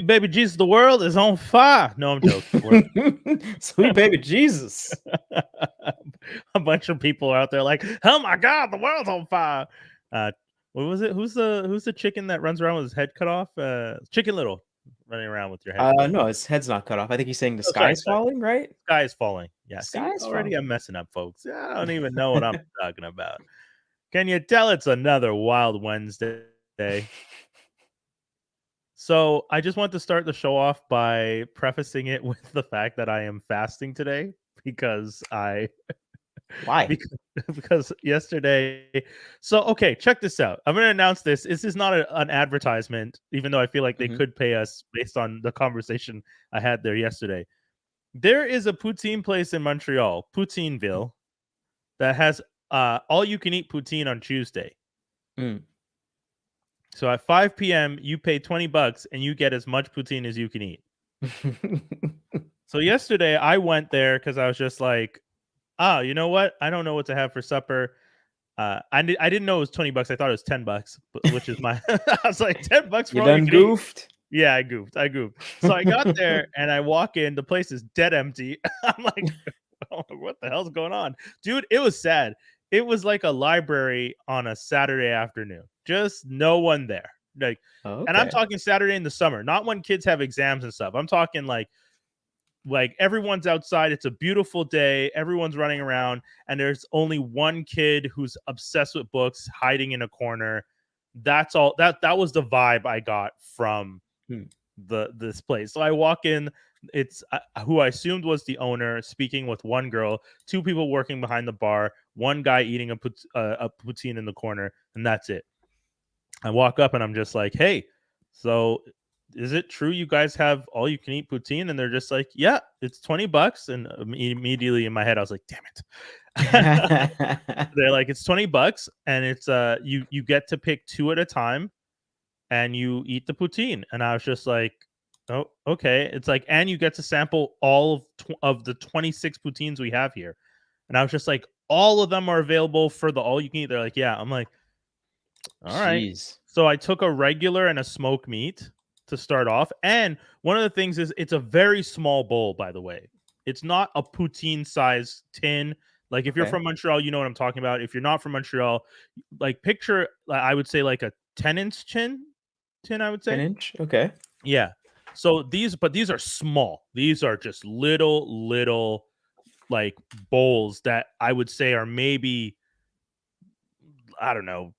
Sweet baby Jesus, the world is on fire. No, I'm joking. Sweet baby Jesus. A bunch of people out there like, oh my god, the world's on fire. What was it? Who's the chicken that runs around with his head cut off? Chicken Little running around with your head. No, his head's not cut off. I think he's saying the Sorry, sky's falling, right? Sky is falling. Yeah, see, Sky's already falling. I'm messing up, folks. I don't even know what I'm talking about. Can you tell it's another wild Wednesday? So I just want to start the show off by prefacing it with the fact that I am fasting today because Why? because yesterday. So okay, check this out. I'm going to announce this. This is not an advertisement, even though I feel like they could pay us based on the conversation I had there yesterday. There is a poutine place in Montreal, Poutineville, that has all you can eat poutine on Tuesday. So at 5 p.m., you pay $20 and you get as much poutine as you can eat. So yesterday I went there because I was just like, you know what? I don't know what to have for supper. I didn't know it was $20. I thought it was $10, which is my. I was like, $10 for you all done you can goofed? Eat. Yeah, I goofed. So I got there and I walk in. The place is dead empty. I'm like, what the hell's going on, dude? It was sad. It was like a library on a Saturday afternoon. Just no one there. Like, and I'm talking Saturday in the summer, not when kids have exams and stuff. I'm talking like everyone's outside. It's a beautiful day. Everyone's running around, and there's only one kid who's obsessed with books, hiding in a corner. That's all. That was the vibe I got from this place. So I walk in. It's who I assumed was the owner speaking with one girl, two people working behind the bar, one guy eating a poutine in the corner, and that's it. I walk up and I'm just like, hey, so is it true you guys have all you can eat poutine? And they're just like, yeah, it's $20. And immediately in my head, I was like, damn it. They're like, it's $20 and it's you get to pick two at a time and you eat the poutine. And I was just like, oh, okay. It's like, and you get to sample all of the 26 poutines we have here. And I was just like, all of them are available for the all you can eat. They're like, yeah. I'm like, all right. So I took a regular and a smoked meat to start off. And one of the things is it's a very small bowl, by the way. It's not a poutine size tin. Like if you're from Montreal, you know what I'm talking about. If you're not from Montreal, like picture, I would say like a 10-inch tin, I would say. 10-inch? Okay. Yeah. So these are small. These are just little like bowls that I would say are maybe, I don't know,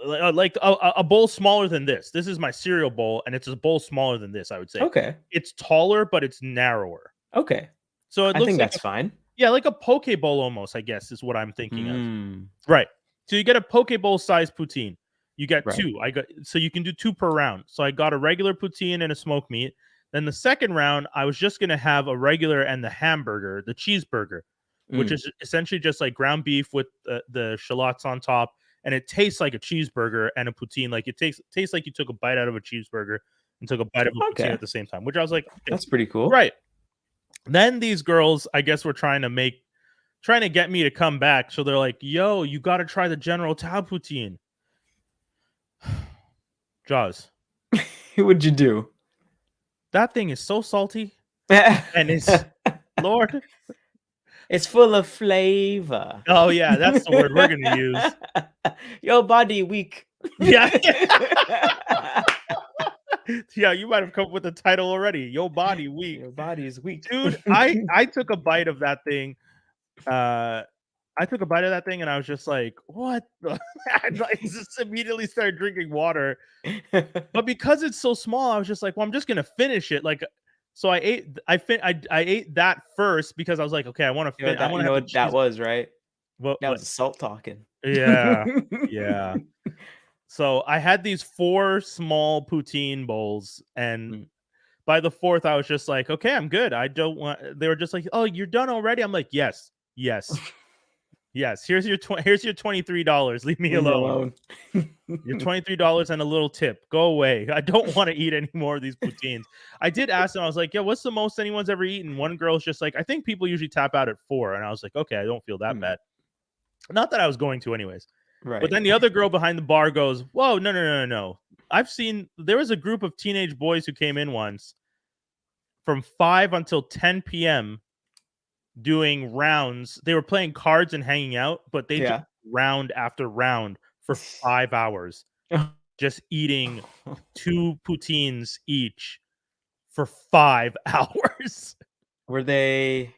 like a bowl smaller than this. This is my cereal bowl, and it's a bowl smaller than this, I would say. Okay. It's taller, but it's narrower. Okay. So it looks think that's fine. Yeah, like a poke bowl almost, I guess, is what I'm thinking of. Right. So you get a poke bowl size poutine. You get two. So you can do two per round. So I got a regular poutine and a smoked meat. Then the second round, I was just gonna have a regular and the hamburger, the cheeseburger, which is essentially just like ground beef with the shallots on top. And it tastes like a cheeseburger and a poutine. Like it tastes like you took a bite out of a cheeseburger and took a bite of a poutine at the same time, which I was like, okay, that's pretty cool. Right. Then these girls, I guess, were trying to get me to come back. So they're like, yo, you got to try the General Tao poutine. Jaws. What'd you do? That thing is so salty. And it's, Lord. It's full of flavor. Oh, yeah, that's the word we're going to use. Your body weak. Yeah. Yeah, you might have come up with the title already. Your body weak. Your body is weak. Dude, I took a bite of that thing. I took a bite of that thing and I was just like, what? I just immediately started drinking water. But because it's so small, I was just like, well, I'm just going to finish it. Like, so I ate that first because I was like, okay, I want to finish. You know what that was, right? Well, that was salt talking. Yeah. Yeah. So I had these 4 small poutine bowls, and by the 4th, I was just like, okay, I'm good. I don't want. They were just like, oh, you're done already. I'm like, yes. Here's your $23. Leave me alone. Your $23 and a little tip. Go away. I don't want to eat any more of these poutines. I did ask them. I was like, yeah, what's the most anyone's ever eaten? One girl's just like, I think people usually tap out at 4, and I was like, okay, I don't feel that bad. Not that I was going to anyways. Right. But then the other girl behind the bar goes, whoa, no. I've seen there was a group of teenage boys who came in once from 5 until 10 p.m. doing rounds. They were playing cards and hanging out, but they just Yeah. round after round for 5 hours, just eating 2 poutines each for 5 hours. Were they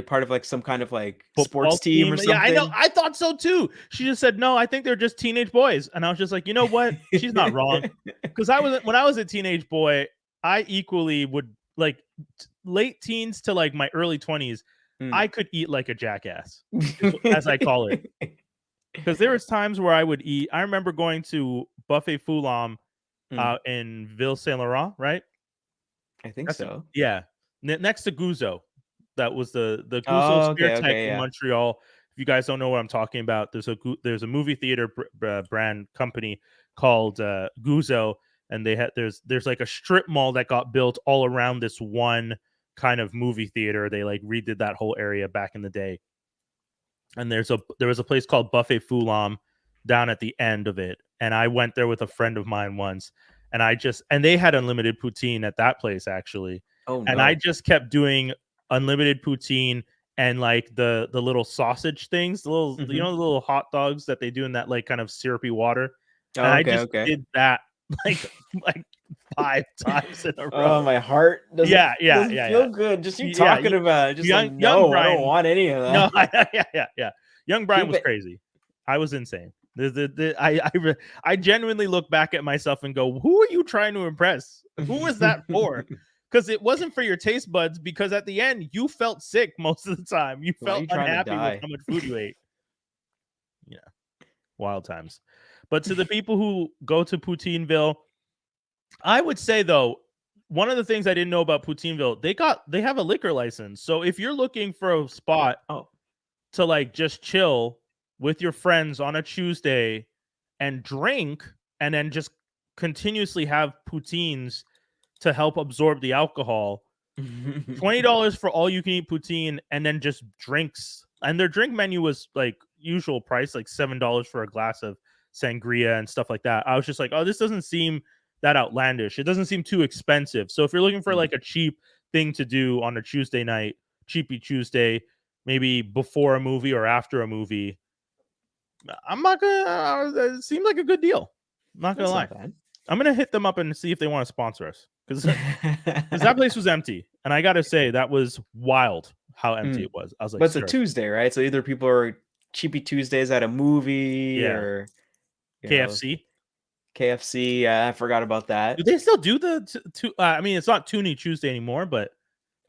part of like some kind of like Football sports team or something? Yeah, I know. I thought so too. She just said, "No, I think they're just teenage boys." And I was just like, "You know what? She's not wrong." Because when I was a teenage boy, I equally would like late teens to like my early 20s, I could eat like a jackass, as I call it. Because there was times where I would eat. I remember going to Buffet Foulam in Ville Saint Laurent, right? I think so. Yeah, next to Gouzo. That was the Gouzo Oh, okay, Speartech in yeah. Montreal. If you guys don't know what I'm talking about, there's a movie theater brand company called Gouzo, and there's like a strip mall that got built all around this one kind of movie theater. They like redid that whole area back in the day. And there was a place called Buffet Foulam down at the end of it, and I went there with a friend of mine once, and they had unlimited poutine at that place actually. Oh, And no. I just kept doing unlimited poutine and like the little sausage things, the little the little hot dogs that they do in that like kind of syrupy water. And I just did that like 5 times in a row. Oh, my heart doesn't feel good. Just you talking about it. Just young Brian, I don't want any of that. No, yeah. Young Brian was crazy. I was insane. I genuinely look back at myself and go, who are you trying to impress? Who was that for? Because it wasn't for your taste buds, because at the end you felt sick most of the time. You felt unhappy with how much food you ate. Yeah. Wild times. But to the people who go to Poutineville, I would say though, one of the things I didn't know about Poutineville, they have a liquor license. So if you're looking for a spot to like just chill with your friends on a Tuesday and drink and then just continuously have poutines to help absorb the alcohol, $20 for all you can eat poutine and then just drinks. And their drink menu was like usual price, like $7 for a glass of sangria and stuff like that. I was just like, oh, this doesn't seem that outlandish. It doesn't seem too expensive. So if you're looking for like a cheap thing to do on a Tuesday night, cheapy Tuesday, maybe before a movie or after a movie, I'm not gonna. It seemed like a good deal. I'm not gonna lie. I'm gonna hit them up and see if they want to sponsor us, because that place was empty, and I gotta say that was wild how empty it was. I was like, but it's a Tuesday, right? So either people are cheapy Tuesdays at a movie or KFC. KFC. Yeah, I forgot about that. Do they still do I mean, it's not Toonie Tuesday anymore, but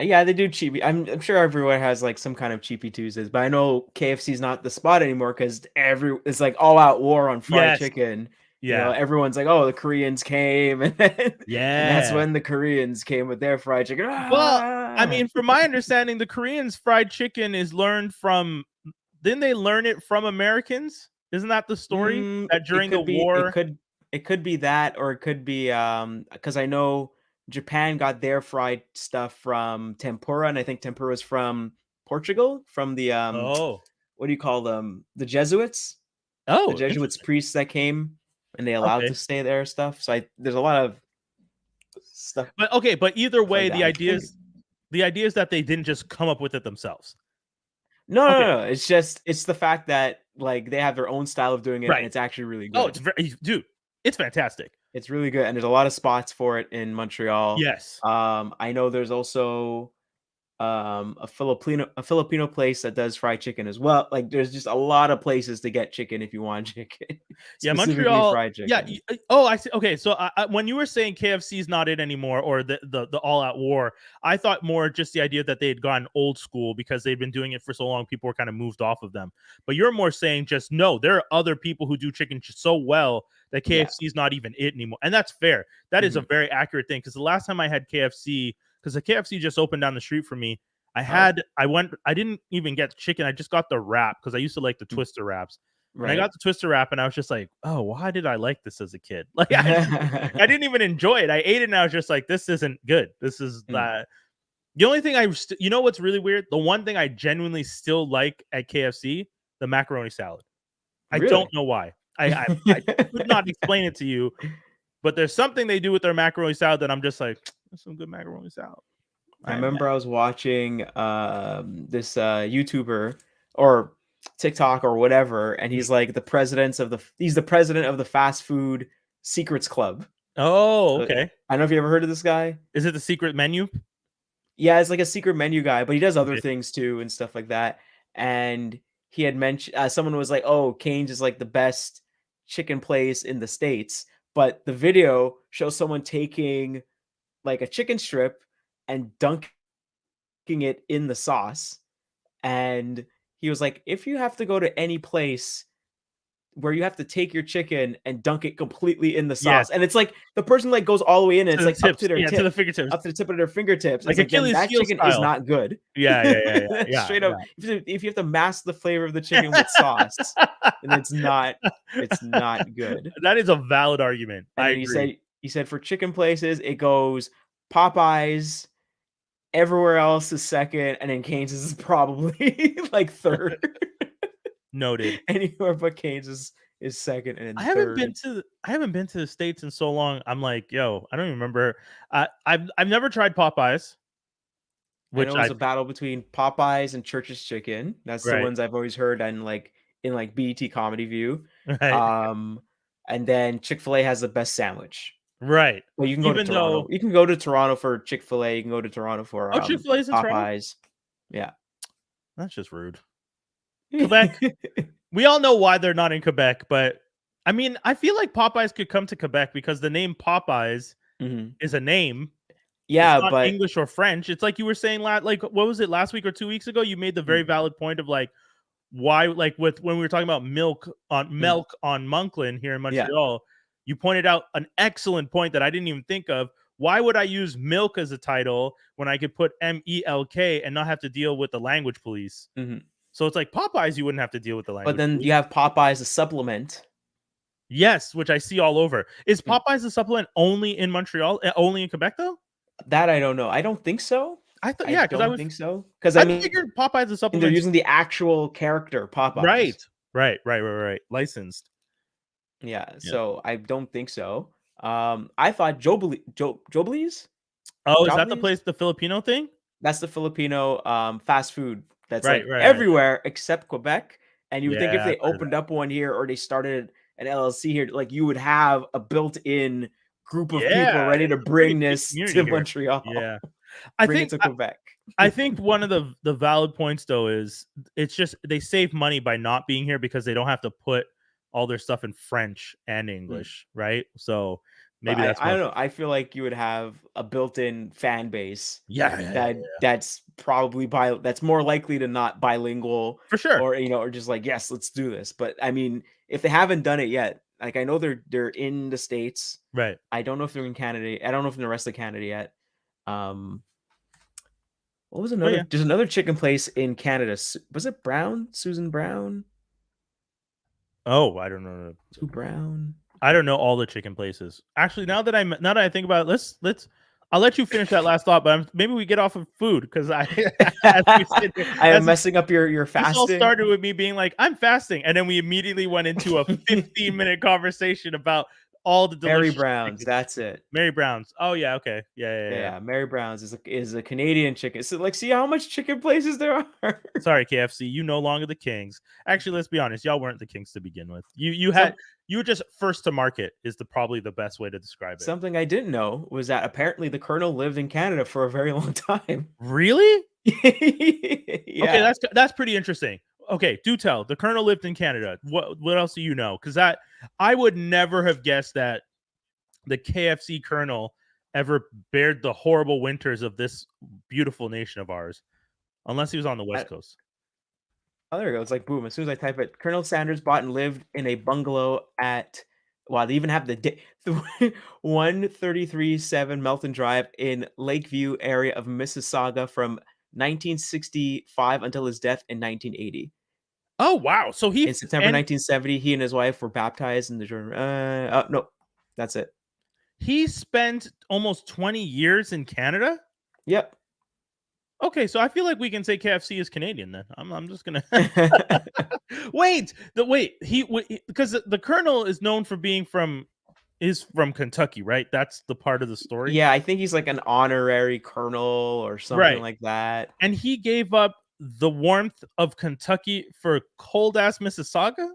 yeah, they do cheapy. I'm sure everyone has like some kind of cheapy Tuesdays, but I know KFC's not the spot anymore because it's like all out war on fried chicken. Yeah, you know, everyone's like, oh, the Koreans came, and and that's when the Koreans came with their fried chicken. Well, I mean, from my understanding, the Koreans' fried chicken is learned from. Didn't they learn it from Americans? Isn't that the story? That during the war, it could be that, or it could be because I know Japan got their fried stuff from tempura, and I think tempura is from Portugal, from the what do you call them? The Jesuits. Oh, the Jesuits priests that came and they allowed to stay there stuff. So there's a lot of stuff. But either way, the idea is that they didn't just come up with it themselves. No. It's the fact that like they have their own style of doing it, and it's actually really good. Oh, it's fantastic. It's really good, and there's a lot of spots for it in Montreal. Yes. I know there's also a Filipino place that does fried chicken as well. Like there's just a lot of places to get chicken if you want chicken. Yeah, Montreal fried chicken. Yeah. Oh, I see. Okay, so when you were saying KFC is not it anymore, or the all-out war, I thought more just the idea that they had gone old school because they've been doing it for so long. People were kind of moved off of them. But you're more saying just no. There are other people who do chicken so well that KFC is not even it anymore, and that's fair. That is a very accurate thing, because the last time I had KFC, because the KFC just opened down the street from me, I didn't even get chicken. I just got the wrap because I used to like the Twister wraps. Right. And I got the Twister wrap, and I was just like, oh, why did I like this as a kid? Like, I didn't even enjoy it. I ate it, and I was just like, this isn't good. This is the only thing you know what's really weird? The one thing I genuinely still like at KFC, the macaroni salad. Really? I don't know why. I could not explain it to you. But there's something they do with their macaroni salad that I'm just like, that's some good macaroni salad. I remember I was watching this YouTuber or TikTok or whatever, and he's like the president of the fast food secrets club. Oh, okay. I don't know if you ever heard of this guy. Is it the secret menu? Yeah, it's like a secret menu guy, but he does other things too and stuff like that. And he had mentioned someone was like, "Oh, Cane's is like the best chicken place in the States." But the video shows someone taking like a chicken strip and dunking it in the sauce. And he was like, if you have to go to any place where you have to take your chicken and dunk it completely in the sauce, and it's like the person like goes all the way in, and it's like up to their to the fingertips, up to the tip of their fingertips. Like Achilles that chicken style. is not good. Yeah. Straight up, if you have to mask the flavor of the chicken with sauce, and it's not good. That is a valid argument. And I agree. He said for chicken places, it goes Popeyes. Everywhere else is second, and then Cane's is probably like third. Noted. Anywhere but Cane's is second and I haven't been to the States in so long. I'm like, yo, I don't even remember. I've never tried Popeyes. Which I know it's a battle between Popeyes and Church's Chicken. That's the ones I've always heard in BET Comedy View. Right. And then Chick-fil-A has the best sandwich. Right. Well, you can go to Toronto. You can go to Toronto for Chick-fil-A. You can go to Toronto for Chick-fil-A's in Popeyes. Toronto? Yeah. That's just rude. Quebec. We all know why they're not in Quebec, but I mean, I feel like Popeyes could come to Quebec because the name Popeyes is a name. Yeah, it's not but English or French. It's like you were saying, like, what was it last week or 2 weeks ago? You made the very valid point of like why, like, when we were talking about milk on Moncton here in Montreal. You pointed out an excellent point that I didn't even think of. Why would I use milk as a title when I could put MELK and not have to deal with the language police? So it's like Popeyes, you wouldn't have to deal with the language. But then police. You have Popeyes a supplement. Yes, which I see all over. Is Popeyes a supplement only in Montreal? Only in Quebec, though? That I don't know. I don't think so. I thought, yeah, because I would think so. Because I figured Popeyes a supplement. They're using the actual character Popeyes. Right. Licensed. Yeah, so I don't think so. I thought Joblies. Oh, is that the place, the Filipino thing? That's the Filipino fast food that's everywhere except Quebec. And you would think if they opened up one here or they started an LLC here, like you would have a built-in group of people ready to bring this to Montreal. Yeah, bring it to Quebec. I think one of the valid points though is it's just they save money by not being here because they don't have to put all their stuff in French and English, right? So maybe that's I don't know. I feel like you would have a built-in fan base. That's probably that's more likely to not bilingual for sure, or or just like, yes, let's do this. But I mean, if they haven't done it yet, like I know they're in the States, right? I don't know if they're in Canada. I don't know if they're in the rest of Canada yet. What was another? There's another chicken place in Canada. Was it Brown? Susan Brown? Oh, I don't know. Sue Brown. I don't know all the chicken places. Actually, now that I think about it, let's. I'll let you finish that last thought, but maybe we get off of food because I am messing up your fasting. This all started with me being like, I'm fasting, and then we immediately went into a 15-minute conversation about all the delicious Mary Brown's. Chicken. That's it. Mary Brown's. Oh yeah, okay, yeah. Mary Brown's is a Canadian chicken. So like, see how much chicken places there are. Sorry, KFC, you no longer the kings. Actually, let's be honest, y'all weren't the kings to begin with. You were just first to market is probably the best way to describe it. Something I didn't know was that apparently the Colonel lived in Canada for a very long time. Really? Yeah. Okay, that's pretty interesting. Okay, do tell. The Colonel lived in Canada. What else do you know? Because I would never have guessed that the KFC Colonel ever bared the horrible winters of this beautiful nation of ours, unless he was on the West Coast. Oh, there we go. It's like boom. As soon as I type it, Colonel Sanders bought and lived in a bungalow at. Wow, they even have the 133-7 Melton Drive in Lakeview area of Mississauga from 1965 until his death in 1980. Oh wow! So in September 1970, he and his wife were baptized in the Jordan. No, that's it. He spent almost 20 years in Canada. Yep. Okay, so I feel like we can say KFC is Canadian then. I'm just gonna wait. Because the Colonel is known for being from is from Kentucky, right? That's the part of the story. Yeah, I think he's like an honorary colonel or something Right. like that. And he gave up the warmth of Kentucky for cold ass Mississauga.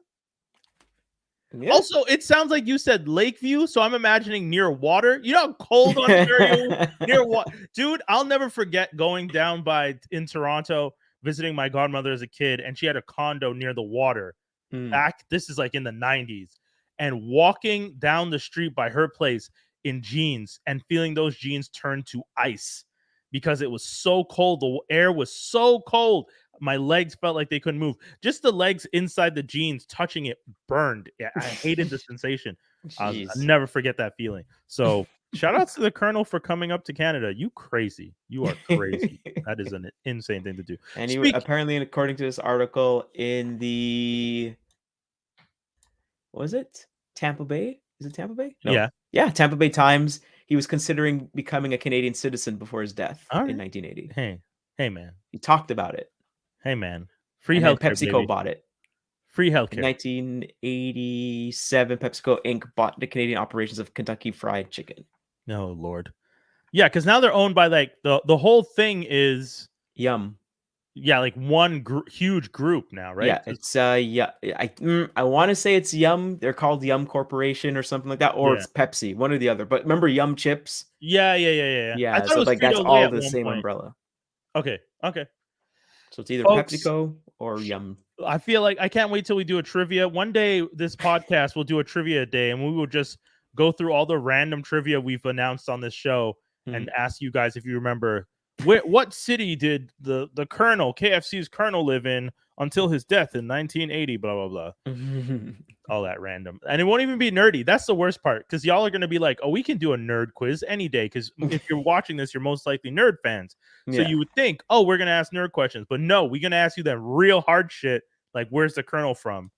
Yeah. Also, it sounds like you said Lakeview, so I'm imagining near water. You know how cold Ontario near what? Dude, I'll never forget going down in Toronto visiting my godmother as a kid, and she had a condo near the water. This is like in the 90s, and walking down the street by her place in jeans and feeling those jeans turn to ice because it was so cold. The air was so cold. My legs felt like they couldn't move. Just the legs inside the jeans touching it burned. Yeah, I hated the sensation. I'll never forget that feeling. So shout outs to the Colonel for coming up to Canada. You crazy. You are crazy. That is an insane thing to do. And he apparently, according to this article, in the was it Tampa Bay? Is it Tampa Bay? No. Yeah, Tampa Bay Times. He was considering becoming a Canadian citizen before his death in 1980. Hey, man. He talked about it. Hey, man. Free healthcare. PepsiCo bought it. Free healthcare. In 1987, PepsiCo Inc. bought the Canadian operations of Kentucky Fried Chicken. Oh, Lord. Yeah, because now they're owned by like the whole thing is Yum. Yeah, like one huge group now, right? Yeah, it's yeah. I want to say it's Yum. They're called Yum Corporation or something like that, or it's Pepsi, one or the other. But remember Yum Chips? Yeah. Yeah, so like that's all the same umbrella. Okay. So it's either PepsiCo or Yum. I feel like I can't wait till we do a trivia. One day, this podcast will do a trivia day, and we will just go through all the random trivia we've announced on this show and ask you guys if you remember what city did the Colonel, KFC's Colonel, live in until his death in 1980, blah, blah, blah. All that random. And it won't even be nerdy. That's the worst part, because y'all are going to be like, oh, we can do a nerd quiz any day, because if you're watching this, you're most likely nerd fans. So you would think, oh, we're going to ask nerd questions. But no, we're going to ask you that real hard shit, like where's the Colonel from?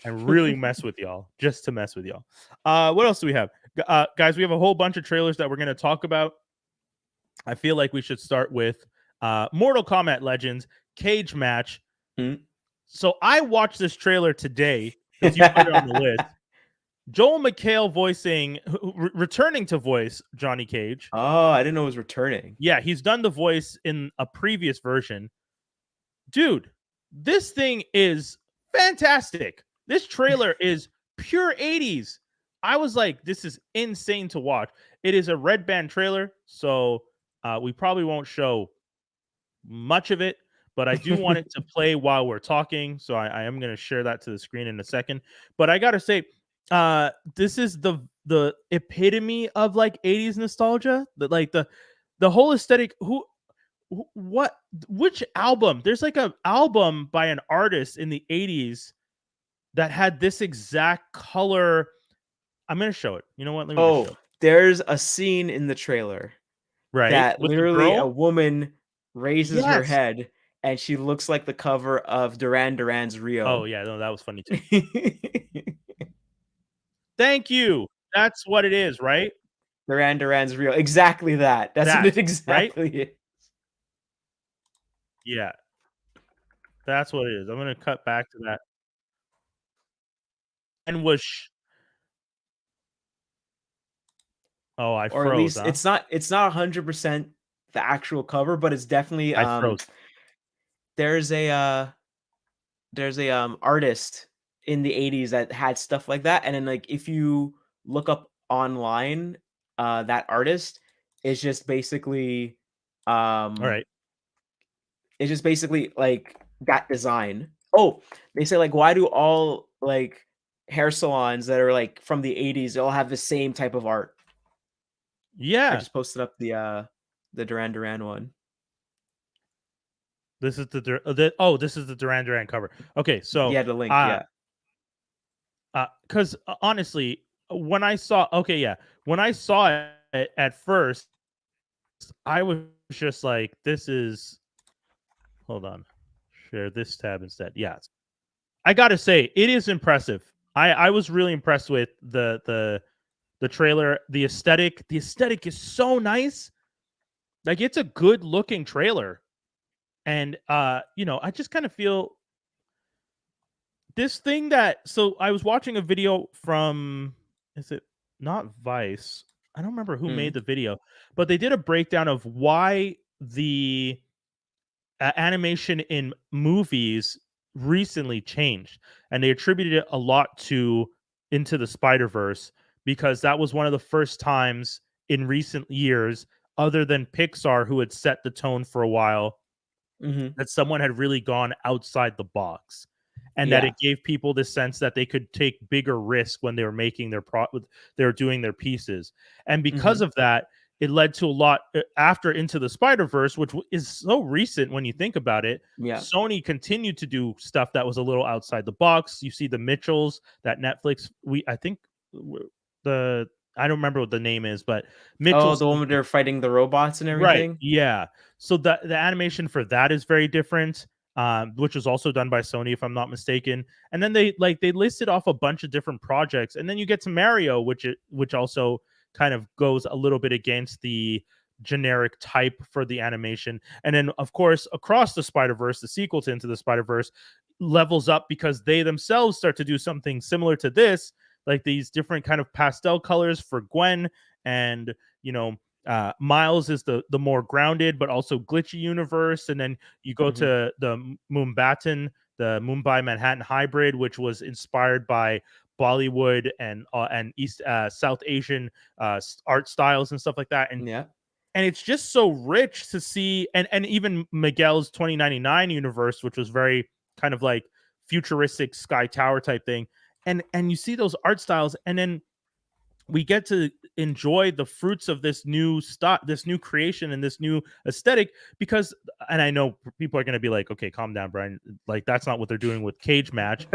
And really mess with y'all, just to mess with y'all. What else do we have? Guys, we have a whole bunch of trailers that we're going to talk about. I feel like we should start with Mortal Kombat Legends Cage Match. So I watched this trailer today because you put it on the list. Joel McHale returning to voice Johnny Cage. Oh, I didn't know it was returning. Yeah, he's done the voice in a previous version. Dude, this thing is fantastic. This trailer is pure 80s. I was like, this is insane to watch. It is a red band trailer, so we probably won't show much of it, but I do want it to play while we're talking, so I am going to share that to the screen in a second. But I got to say, this is the epitome of like 80s nostalgia. The whole aesthetic. Which album? There's like an album by an artist in the 80s that had this exact color. I'm going to show it. You know what? Let me just show it. There's a scene in the trailer, right? That with literally a woman raises her head and she looks like the cover of Duran Duran's Rio. Oh yeah, no, that was funny too. Thank you. That's what it is, right? Duran Duran's Rio. Exactly that. That's what it exactly is. Yeah. That's what it is. I'm going to cut back to that. And I froze. Or at least it's not 100% the actual cover, but it's definitely I froze. There's a artist in the 80s that had stuff like that, and then like if you look up online, that artist is just basically all right. It's just basically like that design. Oh, they say like, why do all like hair salons that are like from the 80s all have the same type of art? Yeah, I just posted up the Duran Duran one. This is this is the Duran Duran cover. Okay, so yeah, the link. Because honestly, when I saw it at first, I was just like, this is. Hold on, share this tab instead. Yeah, I gotta say it is impressive. I was really impressed with the trailer, the aesthetic. The aesthetic is so nice. Like, it's a good looking trailer. And I just kind of feel this thing so I was watching a video from is it not Vice? I don't remember who Mm. made the video, but they did a breakdown of why the animation in movies recently changed, and they attributed it a lot to Into the Spider-Verse because that was one of the first times in recent years, other than Pixar, who had set the tone for a while, Mhm. that someone had really gone outside the box, and that Yeah. it gave people the sense that they could take bigger risks when they were making they were doing their pieces. And because Mhm. of that, it led to a lot after Into the Spider-Verse, which is so recent when you think about it. Yeah. Sony continued to do stuff that was a little outside the box. You see the Mitchells, that Netflix, I think the I don't remember what the name is, but Oh, Mitchell's the one where something. they're fighting the robots and Right. everything? Yeah. So the animation for that is very different, which was also done by Sony, if I'm not mistaken. And then they listed off a bunch of different projects, and then you get to Mario, which also kind of goes a little bit against the generic type for the animation. And then of course, Across the Spider-Verse, the sequel to Into the Spider-Verse, levels up because they themselves start to do something similar to this, like these different kind of pastel colors for Gwen, and you know Miles is the more grounded but also glitchy universe, and then you go Mhm. to the Mumbattan, the Mumbai Manhattan hybrid, which was inspired by Bollywood and East South Asian art styles and stuff like that, Yeah. and it's just so rich to see, and even Miguel's 2099 universe, which was very kind of like futuristic Sky Tower type thing, and you see those art styles, and then we get to enjoy the fruits of this new stuff, this new creation, and this new aesthetic. Because, and I know people are going to be like, okay, calm down, Brian, like that's not what they're doing with Cage Match.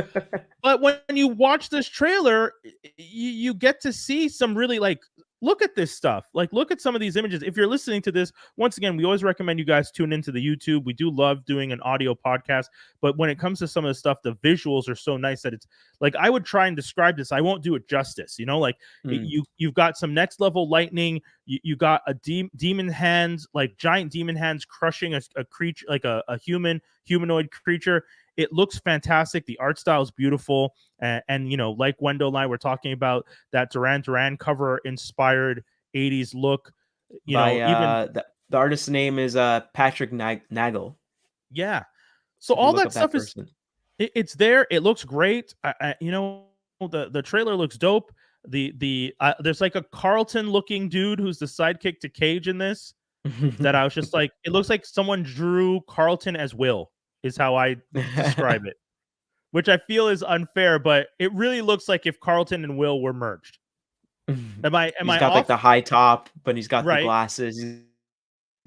But when you watch this trailer, you get to see some really like, look at this stuff. Like, look at some of these images. If you're listening to this, once again, we always recommend you guys tune into the YouTube. We do love doing an audio podcast, but when it comes to some of the stuff, the visuals are so nice that it's like, I would try and describe this. I won't do it justice. You know, like Mm. you've got some next level lightning. You got a demon hands, like giant demon hands crushing a creature, like a humanoid creature. It looks fantastic. The art style is beautiful. And like Wendell and I were talking about, that Duran Duran cover inspired 80s look. By, Even, the artist's name is, Patrick Nagel, yeah. So if you all look that up that stuff is person. it's there. It looks great. The trailer looks dope. There's like a Carlton looking dude who's the sidekick to Cage in this, that I was just like, it looks like someone drew Carlton as Will, is how I describe it, which I feel is unfair, but it really looks like if Carlton and Will were merged. Am He's I got, like, off? the high top, but he's got the Right. glasses, he's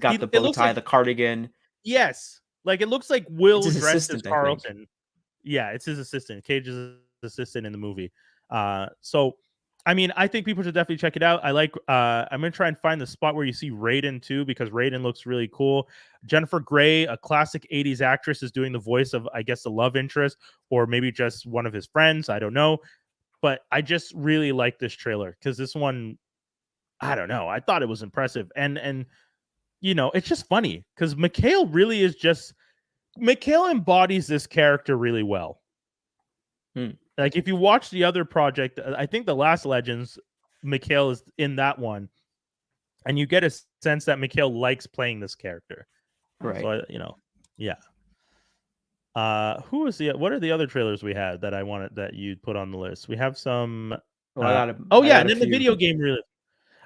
got the It bow looks tie, like, the cardigan. yes. Like, it looks like It's Will his dressed as assistant, I think. Carlton. Yeah, it's his assistant. Cage's assistant in the movie. So I mean, I think people should definitely check it out. I'm gonna try and find the spot where you see Raiden too, because Raiden looks really cool. Jennifer Grey, a classic 80s actress, is doing the voice of, I guess, the love interest, or maybe just one of his friends. I don't know. But I just really like this trailer because this one, I don't know. I thought it was impressive. And it's just funny because Mikhail really is just Mikhail embodies this character really well. Hmm. Like, if you watch the other project, I think The Last Legends, Mikhail is in that one, and you get a sense that Mikhail likes playing this character. Right. So yeah. What are the other trailers we had that I wanted that you put on the list? We have some. Well, Oh I yeah, got and a then the few. video game really.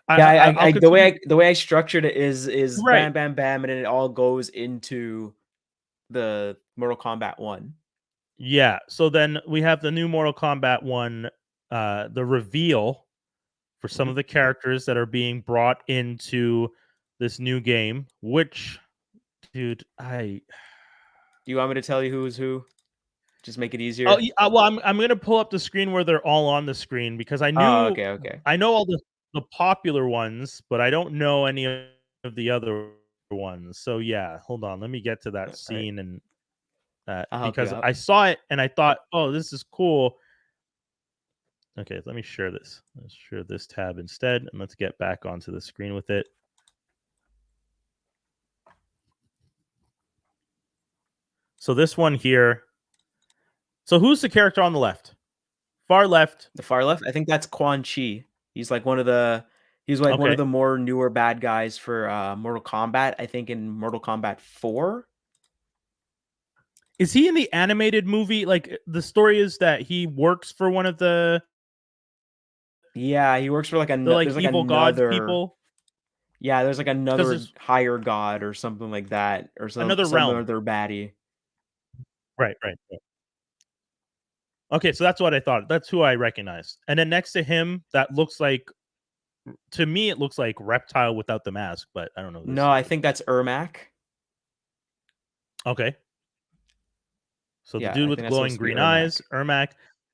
Yeah, I'll continue. the way I structured it is Right. bam, bam, bam, and then it all goes into the Mortal Kombat 1. Yeah. So then we have the new Mortal Kombat one, the reveal for some of Mhm. the characters that are being brought into this new game, which, dude, Do you want me to tell you who's who? Just make it oh, easier? well, I'm gonna pull up the screen where they're all on the screen, because Oh, okay, okay. I know all the popular ones, but I don't know any of the other ones. So yeah, hold on, let me get to that Alright. scene, and I'll help you because out. I saw it and I thought, oh, this is cool. Okay, let me share this. Let's share this tab instead, and let's get back onto the screen with it. So this one here. So who's the character on the left Far left. The far left? I think that's Quan Chi. He's like one of the one of Okay. the more newer bad guys for Mortal Kombat. I think in Mortal Kombat 4. Is he in the animated movie? Like the story is that he works for one of the Yeah, he works for like there's like evil gods another. people. Yeah, there's like Because another there's higher god or something like that, or another some realm. other baddie. Right. Okay, so that's what I thought. That's who I recognized. And then next to him, that looks like, to me, it looks like Reptile without the mask, but I don't know. No, I think that's Ermac. Okay. So the Yeah, dude I with think that's glowing supposed to be green eyes, Ermac.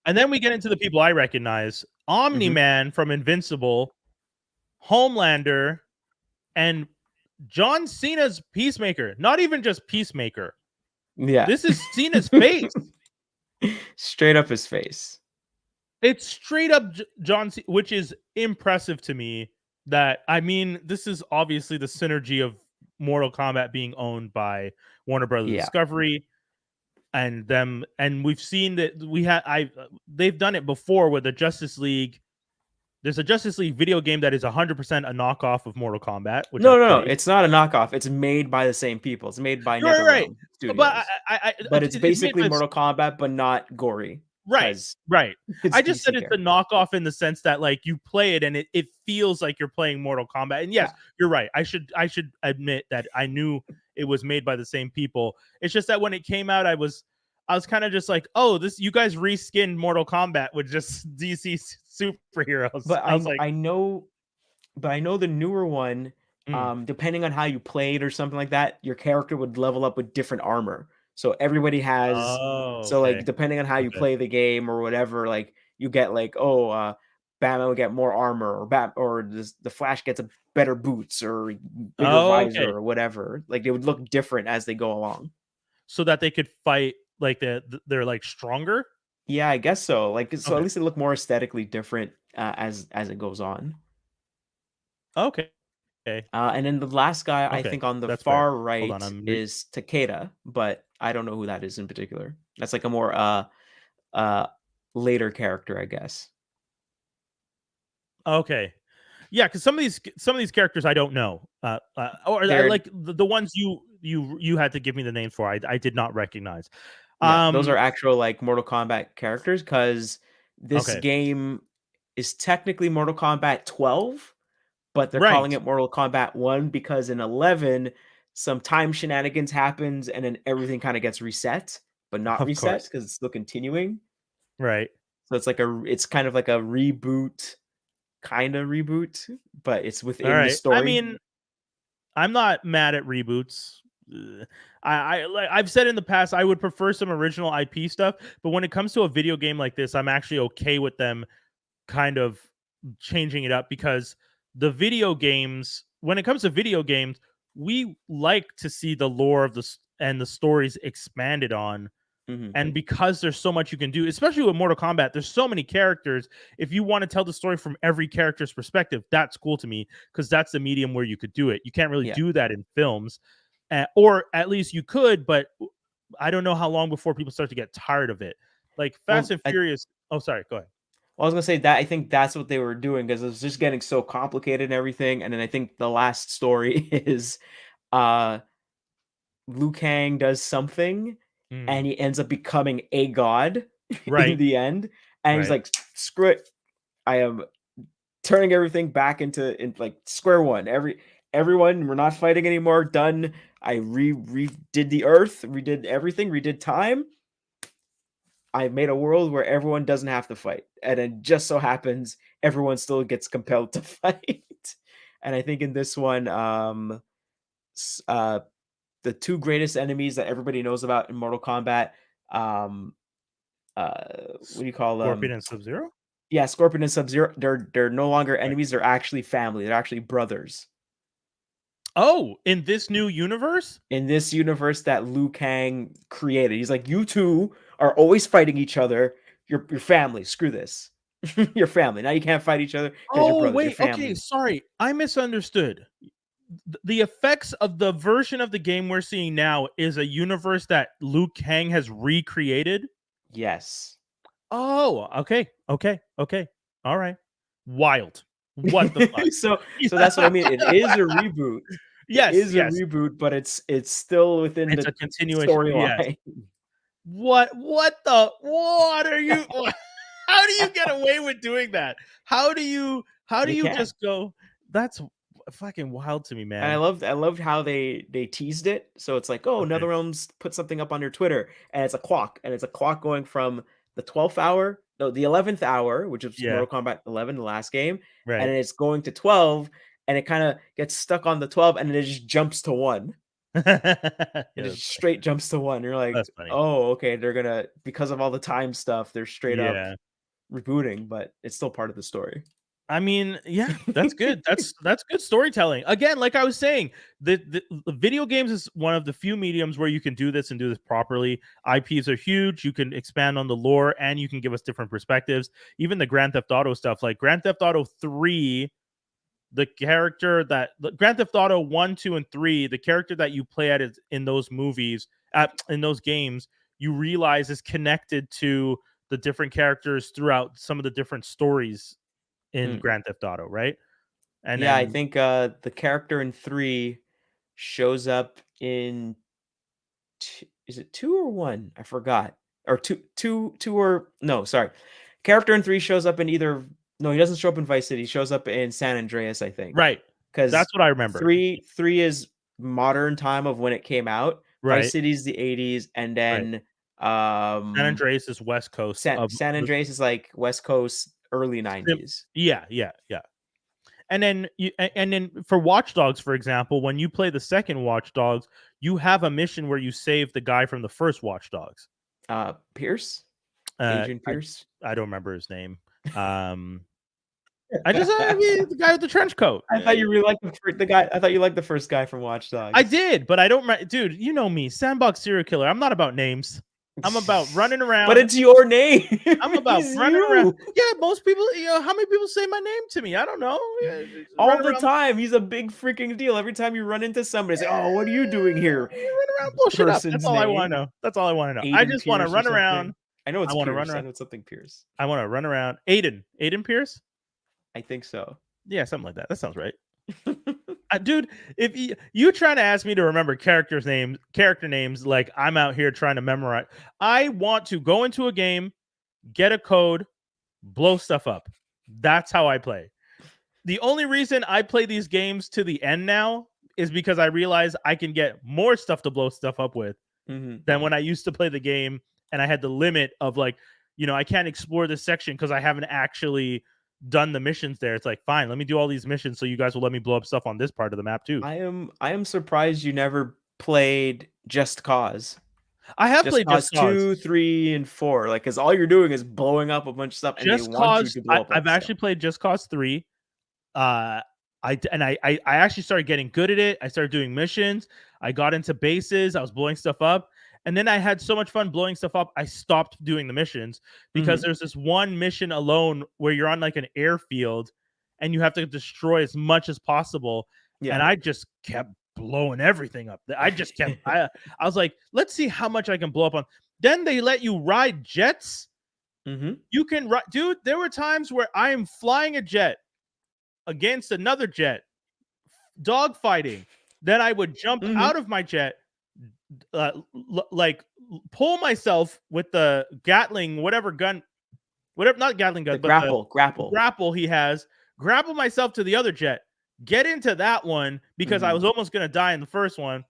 And then we get into the people I recognize. Omni-Man from Invincible, Homelander, and John Cena's Peacemaker. Not even just Peacemaker. Yeah. This is Cena's face. Straight up his face. It's straight up John Cena, which is impressive to me. That, I mean, this is obviously the synergy of Mortal Kombat being owned by Warner Brothers Discovery, and them, and we've seen that they've done it before with the Justice League. There's a Justice League video game that is 100% a knockoff of Mortal Kombat. Which no, it's not a knockoff. It's made by the same people. It's made by NetherRealm Studios. But it's basically Mortal Kombat, but not gory. Right. I just said it's a knockoff in the sense that like you play it and it feels like you're playing Mortal Kombat. And yes, you're right. I should admit that I knew it was made by the same people. It's just that when it came out, I was kind of just like, oh, you guys reskinned Mortal Kombat with just DC superheroes. But I know the newer one, depending on how you played or something like that, your character would level up with different armor. So everybody has like depending on how you play the game or whatever, like you get like, Batman will get more armor, or the Flash gets a better boots or bigger visor or whatever. Like they would look different as they go along. So that they could fight like they're like stronger? Yeah, I guess so. Like so at least they look more aesthetically different as it goes on. Okay. And then the last guy I think on the far right is Takeda, but I don't know who that is in particular. That's like a more later character, I guess. Okay. Yeah, because some of these characters I don't know. Or like the ones you had to give me the names for, I did not recognize. Yeah, those are actual like Mortal Kombat characters, because this game is technically Mortal Kombat 12, but they're calling it Mortal Kombat 1 because in 11 some time shenanigans happens and then everything kind of gets reset, but not reset because it's still continuing. Right. So it's kind of like a reboot, but it's within the story. I mean, I'm not mad at reboots. I've said in the past I would prefer some original IP stuff, but when it comes to a video game like this, I'm actually okay with them kind of changing it up, because the video games, when it comes to video games, we like to see the lore of the stories expanded on. And because there's so much you can do, especially with Mortal Kombat, there's so many characters. If you want to tell the story from every character's perspective, that's cool to me, because that's the medium where you could do it. You can't really do that in films, or at least you could, but I don't know how long before people start to get tired of it. Like Fast and Furious. Oh, sorry, go ahead. Well, I was gonna say that I think that's what they were doing, because it was just getting so complicated and everything. And then I think the last story is Liu Kang does something and he ends up becoming a god in the end. And he's like, screw it. I am turning everything back into like square one. Everyone, we're not fighting anymore. Done. I redid the earth, redid everything, redid time. I made a world where everyone doesn't have to fight. And it just so happens everyone still gets compelled to fight. And I think in this one, the two greatest enemies that everybody knows about in Mortal Kombat, what do you call them? Scorpion and Sub-Zero? Yeah, Scorpion and Sub-Zero. They're no longer enemies. They're actually family. They're actually brothers. Oh, in this new universe? In this universe that Liu Kang created. He's like, you two are always fighting each other. Your family. Screw this. Your family. Now you can't fight each other because you're brothers. Wait, okay, sorry. I misunderstood. The effects of the version of the game we're seeing now is a universe that Liu Kang has recreated? Yes. Oh, okay, all right. Wild. What the fuck? So that's what I mean. It is a reboot. It Yes, is a yes. reboot, but it's still within It's a the continuation. Yes. storyline. What are you how do you get away with doing that? How do you They can. just go that's fucking wild to me, And I man. loved how they teased it. So it's like, oh, Okay. NetherRealms put something up on your Twitter, and it's a clock, and it's a clock going from the 12th hour, no, the 11th hour, which is Yeah, Mortal Kombat 11, the last game, and right. then it's going to 12, and it kind of gets stuck on the 12, and then it just jumps to one. Yeah, It just straight jumps to one. You're like, that's funny. oh, okay, they're gonna because of all the time stuff, they're straight up Yeah. rebooting, but it's still part of the story. I mean, yeah, that's good. That's good storytelling. Again, like I was saying, the video games is one of the few mediums where you can do this and do this properly. IPs are huge. You can expand on the lore and you can give us different perspectives. Even the Grand Theft Auto stuff, like Grand Theft Auto 3, the character that Grand Theft Auto 1, 2, and 3, the character that you play at is in those movies, in those games, you realize is connected to the different characters throughout some of the different stories in Mm. Grand Theft Auto, right? And Yeah, I then think the character in 3 shows up in is it 2 or 1? I forgot. Or 2 or no, sorry. Character in 3 shows up in either no, he doesn't show up in Vice City. He shows up in San Andreas, I think. right. Because That's what I remember. 3 is modern time of when it came out. Vice Right, City's the 80s, and right. then San Andreas is West Coast of San the Andreas is like West Coast, early sim 90s. yeah, yeah, yeah. And then for Watch Dogs, for example, when you play the second Watch Dogs, you have a mission where you save the guy from the first Watch Dogs. Pierce? Uh, Adrian I Pierce? I don't remember his name. I mean, the guy with the trench coat. I thought you really liked the guy. I thought you liked the first guy from Watch I Dogs. did, but I don't dude, you know me, Sandbox serial killer. I'm not about names. I'm about running But around. it's your name. I'm about He's running around. you. Yeah, most people, how many people say my name to me? I don't know. Yeah, just All run the around, time. He's a big freaking deal. Every time you run into somebody, say, "Oh, what are you doing here?" run around, blow shit up. That's Person's all I want to name. know. That's all I want to know. I Aiden just want to Pierce or run around. something. I know I it's want to run Pierce. I around. know it's something Pierce. I want to run around. Aiden Pierce. I think so. Yeah, something like that. That sounds right. Dude, if you trying to ask me to remember character names, like I'm out here trying to memorize. I want to go into a game, get a code, blow stuff up. That's how I play. The only reason I play these games to the end now is because I realize I can get more stuff to blow stuff up with Mhm. than when I used to play the game and I had the limit of like, I can't explore this section because I haven't actually done the missions there. It's like, fine, let me do all these missions so you guys will let me blow up stuff on this part of the map too. I am surprised you never played Just Cause. I have Just played Just Cause Cause. 2, 3, and 4. Like, because all you're doing is blowing up a bunch of stuff, and they Just want you Cause. to blow up all I've the stuff. actually played Just Cause 3. I actually started getting good at it. I started doing missions. I got into bases. I was blowing stuff up. And then I had so much fun blowing stuff up, I stopped doing the missions because Mhm. there's this one mission alone where you're on like an airfield and you have to destroy as much as possible. And Yeah. I just kept blowing everything up. I was like, let's see how much I can blow up on. Then they let you ride jets. Mhm. You can ride, dude. There were times where I am flying a jet against another jet, dogfighting. Then I would jump Mhm. out of my jet, like pull myself with the Gatling, whatever gun, whatever, not Gatling The gun, but the grapple. grapple he has, grapple myself to the other jet, get into that one because I Mhm. was almost going to die in the first one,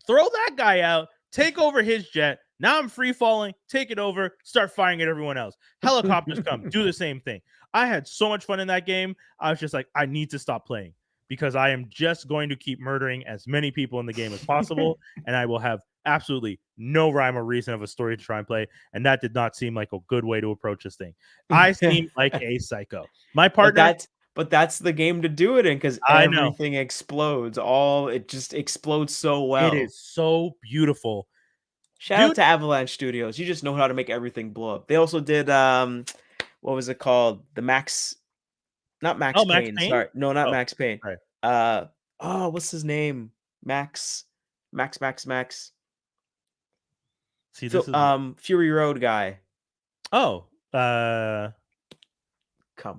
throw that guy out, take over his jet. Now I'm free falling, take it over, start firing at everyone else. Helicopters come, do the same thing. I had so much fun in that game. I was just like, I need to stop playing because I am just going to keep murdering as many people in the game as possible. And I will have absolutely no rhyme or reason of a story to try and play. And that did not seem like a good way to approach this thing. I seem like a psycho. My But partner, that's the game to do it in, because I know everything explodes. It just explodes so it well. is so beautiful. Shout out Dude, to Avalanche Studios. You just know how to make everything blow up. They also did what was it called? The Max Not Max oh, Max Payne, Payne? sorry. No, not Oh, Max Payne. sorry. Uh, what's his name? Max Max. See, this is Fury Road guy. Oh, come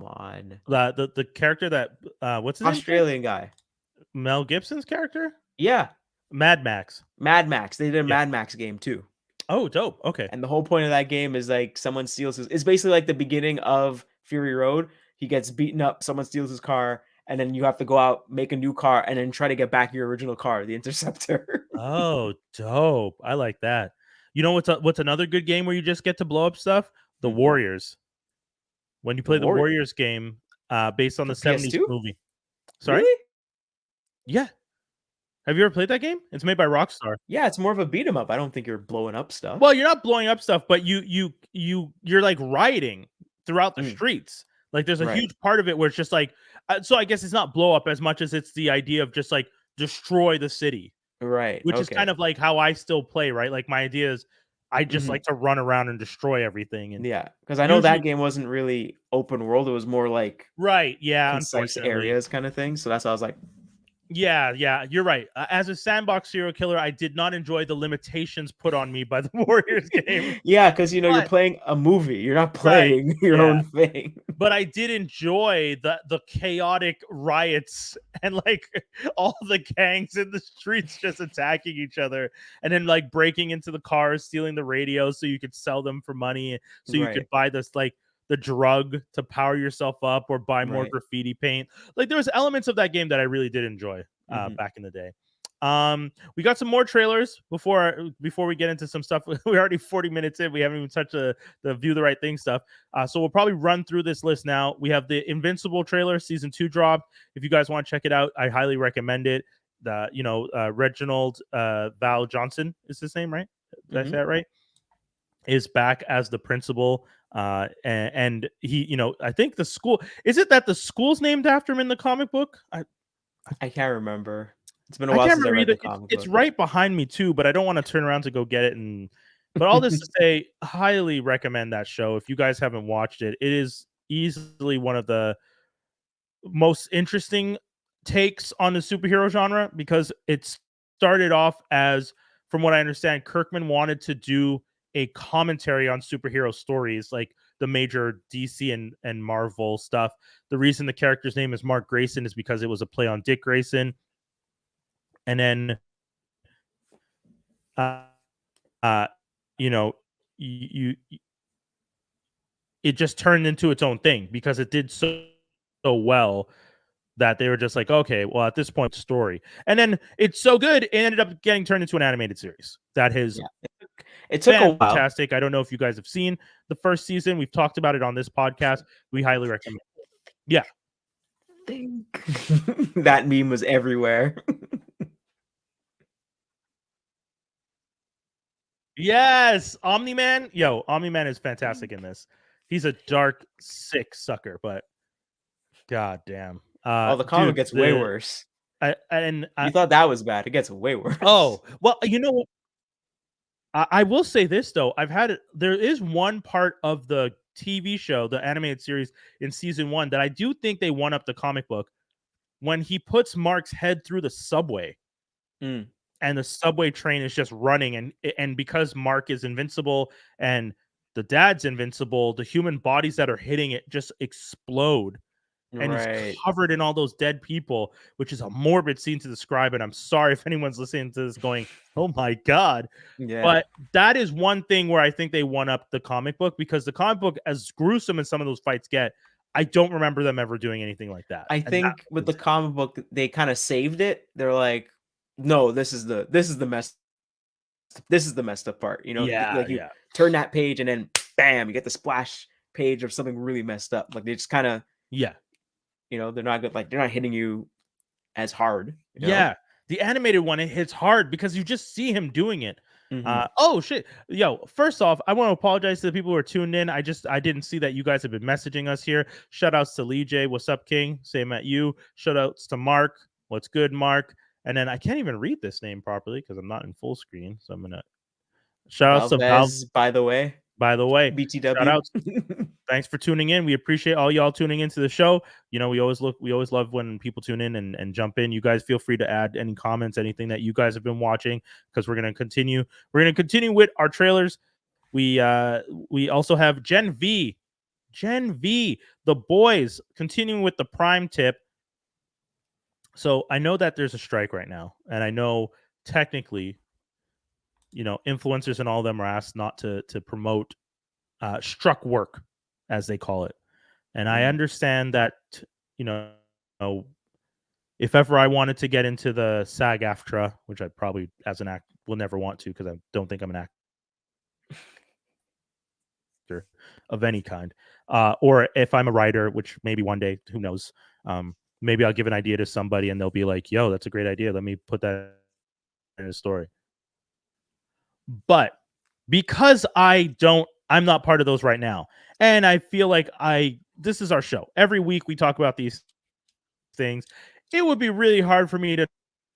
on. The character that what's his Australian guy. Mel Gibson's character? Yeah. Mad Max. Mad Max. They did a Yeah. Mad Max game too. Oh, dope. Okay. And the whole point of that game is like someone steals his. It's basically like the beginning of Fury Road. He gets beaten up, someone steals his car, and then you have to go out, make a new car, and then try to get back your original car, the Interceptor. Oh, dope. I like that. You know what's another good game where you just get to blow up stuff? The Warriors. When you play the Warriors game, based on the 70s PS2? movie. Sorry? Really? Yeah. Have you ever played that game? It's made by Rockstar. Yeah, it's more of a beat 'em up. I don't think you're blowing up stuff. Well, you're not blowing up stuff, but you're like riding throughout the streets. Like there's a huge part of it where it's just like so I guess it's not blow up as much as it's the idea of just like destroy the city. Right. Which is kind of like how I still play, right? Like my idea is I just like to run around and destroy everything. And yeah, because I know that game wasn't really open world. It was more like concise areas kind of thing. So that's why I was like, yeah, you're right. As a sandbox serial killer, I did not enjoy the limitations put on me by the Warriors game. Yeah, because you're playing a movie. You're not playing your own thing. But I did enjoy the chaotic riots and like all the gangs in the streets just attacking each other and then like breaking into the cars, stealing the radios so you could sell them for money, so you could buy this like the drug to power yourself up or buy more graffiti paint. Like there was elements of that game that I really did enjoy back in the day. We got some more trailers before we get into some stuff. We're already 40 minutes in. We haven't even touched the View the Right Thing stuff. So we'll probably run through this list now. We have the Invincible trailer, season 2 dropped. If you guys want to check it out, I highly recommend it. Reginald Val Johnson is his name, right? Did I say that right? Is back as the principal. And he, I think the school, is it that the school's named after him in the comic book? I can't remember. It's been a while since I read the comic book. It's right behind me too, but I don't want to turn around to go get it. But all this to say, highly recommend that show. If you guys haven't watched it, it is easily one of the most interesting takes on the superhero genre because it started off as, from what I understand, Kirkman wanted to do a commentary on superhero stories, like the major DC and Marvel stuff. The reason the character's name is Mark Grayson is because it was a play on Dick Grayson. And then, it just turned into its own thing because it did so well that they were just like, okay, well, at this point, story. And then it's so good, it ended up getting turned into an animated series. That is it took a while. Fantastic. I don't know if you guys have seen the first season. We've talked about it on this podcast. We highly recommend it. Yeah. That meme was everywhere. Yes, Omni-Man. Yo, Omni-Man is fantastic in this. He's a dark, sick sucker, but god damn. The comic gets way worse. You thought that was bad. It gets way worse. Oh, well, you know, I will say this though. There is one part of the TV show, the animated series in season 1, that I do think they one up the comic book when he puts Mark's head through the subway. And the subway train is just running, and because Mark is invincible and the dad's invincible, the human bodies that are hitting it just explode. And he's covered in all those dead people, which is a morbid scene to describe. And I'm sorry if anyone's listening to this going, oh my God. Yeah. But that is one thing where I think they one up the comic book, because the comic book, as gruesome as some of those fights get, I don't remember them ever doing anything like that. I think with the comic book, they kind of saved it. They're like, no, this is the messed up part. You turn that page and then bam, you get the splash page of something really messed up. Like they just kind of they're not good. Like they're not hitting you as hard. Yeah, the animated one, it hits hard because you just see him doing it. Oh shit, yo! First off, I want to apologize to the people who are tuned in. I didn't see that you guys have been messaging us here. Shout outs to Lee J. What's up, King? Same at you. Shout outs to Mark. What's good, Mark? And then I can't even read this name properly because I'm not in full screen. So I'm gonna shout outs to Val. By the way, BTW. Shout outs. Thanks for tuning in. We appreciate all y'all tuning into the show. We always love when people tune in and jump in. You guys feel free to add any comments, anything that you guys have been watching, because we're gonna continue with our trailers. We also have Gen V, The Boys, continuing with the Prime tip. So I know that there's a strike right now, and I know technically, influencers and all of them are asked not to promote struck work, as they call it. And I understand that, you know, if ever I wanted to get into the SAG-AFTRA, which I probably as an act will never want to because I don't think I'm an actor of any kind, or if I'm a writer, which maybe one day, who knows, maybe I'll give an idea to somebody and they'll be like, yo, that's a great idea. Let me put that in a story. But because I'm not part of those right now. And I feel like this is our show. Every week we talk about these things. It would be really hard for me to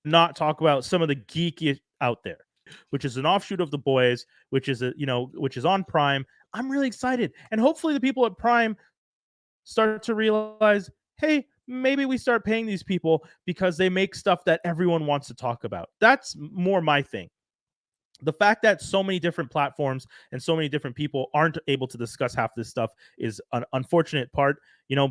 not talk about some of the geeky out there, which is an offshoot of The Boys, which is which is on Prime. I'm really excited. And hopefully the people at Prime start to realize, hey, maybe we start paying these people because they make stuff that everyone wants to talk about. That's more my thing. The fact that so many different platforms and so many different people aren't able to discuss half this stuff is an unfortunate part.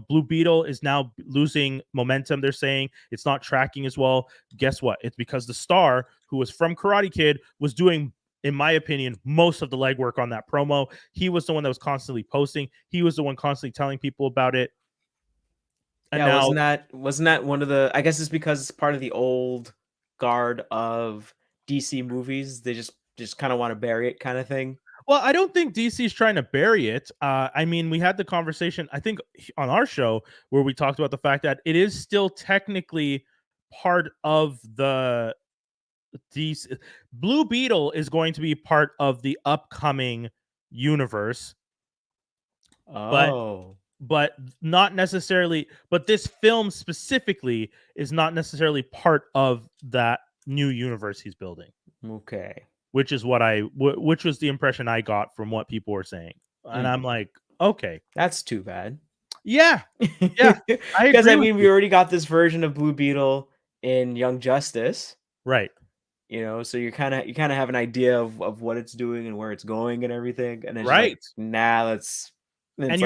Blue Beetle is now losing momentum. They're saying it's not tracking as well. Guess what? It's because the star, who was from Karate Kid, was doing, in my opinion, most of the legwork on that promo. He was the one that was constantly posting. He was the one constantly telling people about it. And yeah, now, wasn't that one of the? I guess it's because it's part of the old guard of DC movies. They just kind of want to bury it, kind of thing. Well, I don't think DC's trying to bury it. I mean, we had the conversation, I think, on our show where we talked about the fact that it is still technically part of the DC. Blue Beetle is going to be part of the upcoming universe. Oh. But not necessarily. But this film specifically is not necessarily part of that new universe he's building. Okay. Which is which was the impression I got from what people were saying. And I'm like, okay. That's too bad. Yeah. Yeah. Because I mean, we already got this version of Blue Beetle in Young Justice. Right. So you kind of have an idea of what it's doing and where it's going and everything. And then right. Let's. And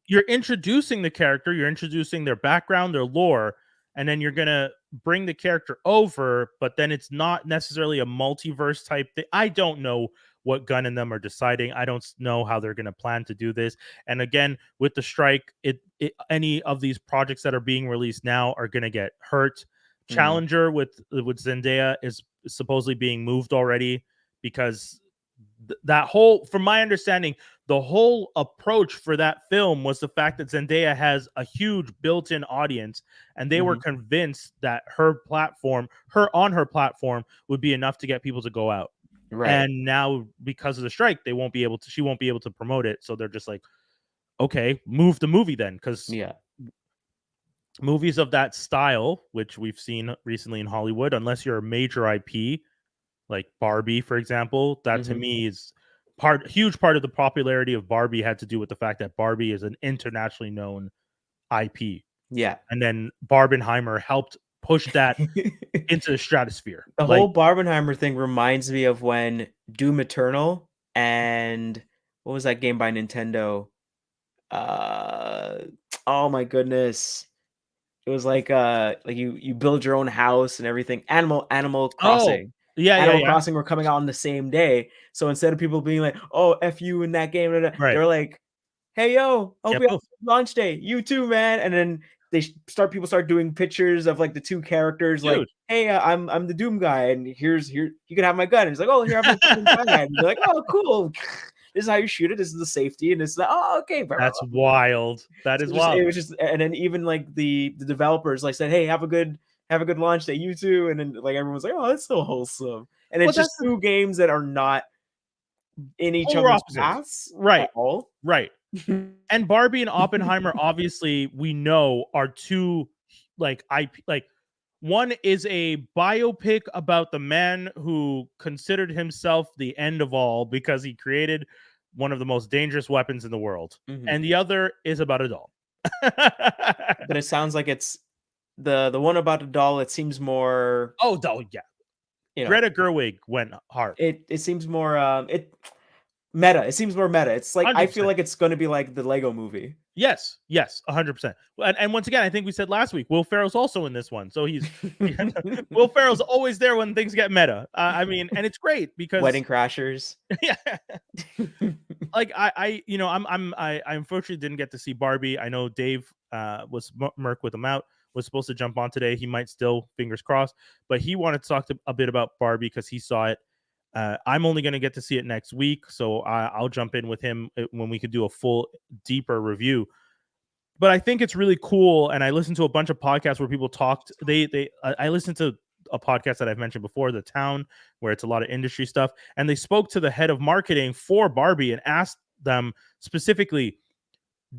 you're introducing the character, you're introducing their background, their lore, and then you're gonna bring the character over, but then it's not necessarily a multiverse type thing. I don't know what Gunn and them are deciding. I don't know how they're gonna plan to do this. And again, with the strike, any of these projects that are being released now are gonna get hurt. Challenger with Zendaya is supposedly being moved already because that whole, from my understanding, the whole approach for that film was the fact that Zendaya has a huge built-in audience, and they were convinced that her platform would be enough to get people to go out. Right. And now, because of the strike, she won't be able to promote it. So they're just like, okay, move the movie then, because movies of that style, which we've seen recently in Hollywood, unless you're a major IP, like Barbie, for example, that to me is huge part of the popularity of Barbie had to do with the fact that Barbie is an internationally known IP. Yeah. And then Barbenheimer helped push that into the stratosphere. The whole Barbenheimer thing reminds me of when Doom Eternal and what was that game by Nintendo? Oh my goodness. It was like you build your own house and everything. Animal Crossing. Animal Crossing were coming out on the same day. So instead of people being like, "Oh, F you in that game," they're like, "Hey yo, hope you have launch day. You too, man." And then people start doing pictures of like the two characters. Dude. Like, "Hey, I'm the Doom guy, and here you can have my gun." And he's like, "Oh, here I have my gun." And you're like, "Oh, cool. This is how you shoot it. This is the safety." And it's like, "Oh, okay." That's wild. That is wild. It was just, and then even like the developers like said, "Hey, have a good launch day, you too." And then like everyone's like, "Oh, that's so wholesome." And it's just two games that are not in each other's paths, right? At all. Right. And Barbie and Oppenheimer, obviously, we know are two like IP. Like, one is a biopic about the man who considered himself the end of all because he created one of the most dangerous weapons in the world, and the other is about a doll. But it sounds like it's the one about the doll. It seems more. Oh, doll, yeah. Greta Gerwig went hard. It seems more. Meta. It seems more meta. It's like I feel 100%. like it's going to be like the Lego movie. Yes, 100%. And once again, I think we said last week, Will Ferrell's also in this one, so he's Will Ferrell's always there when things get meta. I mean, and it's great because Wedding Crashers. Yeah, like I unfortunately didn't get to see Barbie. I know Dave was Merc with him out, was supposed to jump on today. He might still, fingers crossed, but he wanted to talk a bit about Barbie because he saw it. I'm only going to get to see it next week, so I'll jump in with him when we could do a full, deeper review. But I think it's really cool, and I listened to a bunch of podcasts where people talked. I listened to a podcast that I've mentioned before, The Town, where it's a lot of industry stuff, and they spoke to the head of marketing for Barbie and asked them specifically,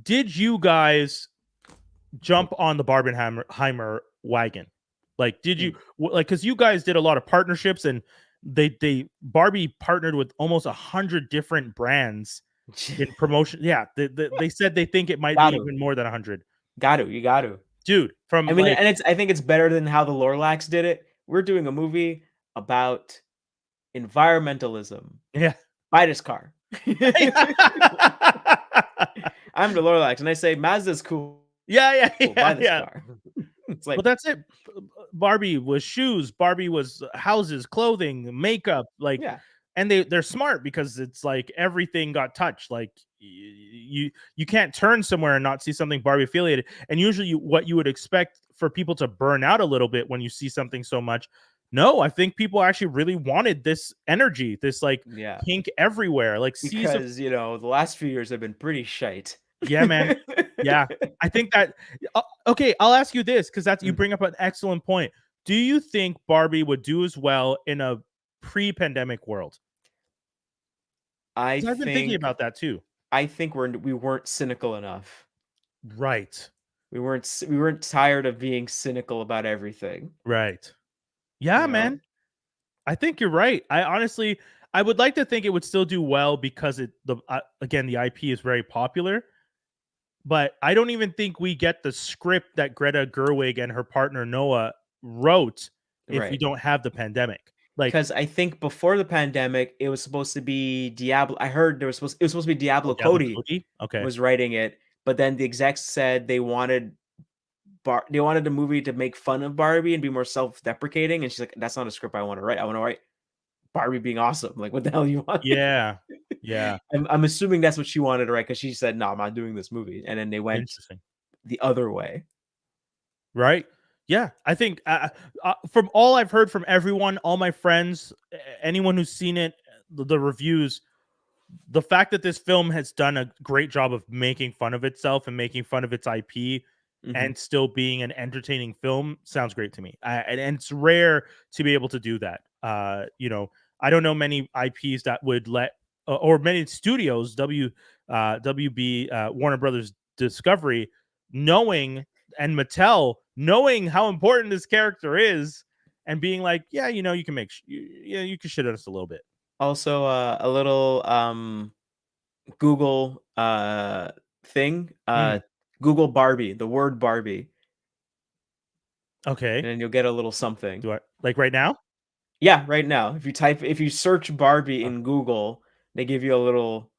did you guys jump on the Barbenheimer wagon? Like, did you because you guys did a lot of partnerships, and Barbie partnered with almost 100 different brands in promotion. Yeah, they said they think it might be even more than 100. You got to, dude. I mean, and I think it's better than how the Lorlax did it. We're doing a movie about environmentalism. Yeah, buy this car. I'm the Lorlax, and I say Mazda's cool. Yeah, cool, buy this car. It's like, well, that's it. Barbie was shoes. Barbie was houses, clothing, makeup. Like, and they're smart because it's like everything got touched. Like you can't turn somewhere and not see something Barbie affiliated. And usually, what you would expect for people to burn out a little bit when you see something so much. No, I think people actually really wanted this energy, this like pink everywhere. Like, because the last few years have been pretty shite. Yeah, man. Yeah, I think that. Okay, I'll ask you this because you bring up an excellent point. Do you think Barbie would do as well in a pre-pandemic world? I've been thinking about that too. I think we weren't cynical enough. Right. We weren't tired of being cynical about everything. Right. Yeah, man. I think you're right. I would like to think it would still do well because again, the IP is very popular. But I don't even think we get the script that Greta Gerwig and her partner Noah wrote if we don't have the pandemic. Like, because I think before the pandemic, it was supposed to be Diablo. I heard it was supposed to be Diablo Cody. Okay, was writing it, but then the execs said they wanted the movie to make fun of Barbie and be more self-deprecating, and she's like, "That's not a script I want to write. I want to write Barbie being awesome. Like, what the hell you want?" Yeah. I'm assuming that's what she wanted to write because she said, "No, I'm not doing this movie," and then they went the other way. Right. Yeah, I think from all I've heard from everyone, all my friends, anyone who's seen it, the reviews, the fact that this film has done a great job of making fun of itself and making fun of its IP and still being an entertaining film sounds great to me. And it's rare to be able to do that. I don't know many IPs that would let, or many studios, WB, Warner Brothers Discovery, knowing, and Mattel knowing how important this character is and being like, yeah, you can make, you can shit at us a little bit. Also, a little Google thing. Google Barbie, the word Barbie. Okay. And then you'll get a little something. Do I, like right now? Yeah, right now. If you search Barbie in Google, they give you a little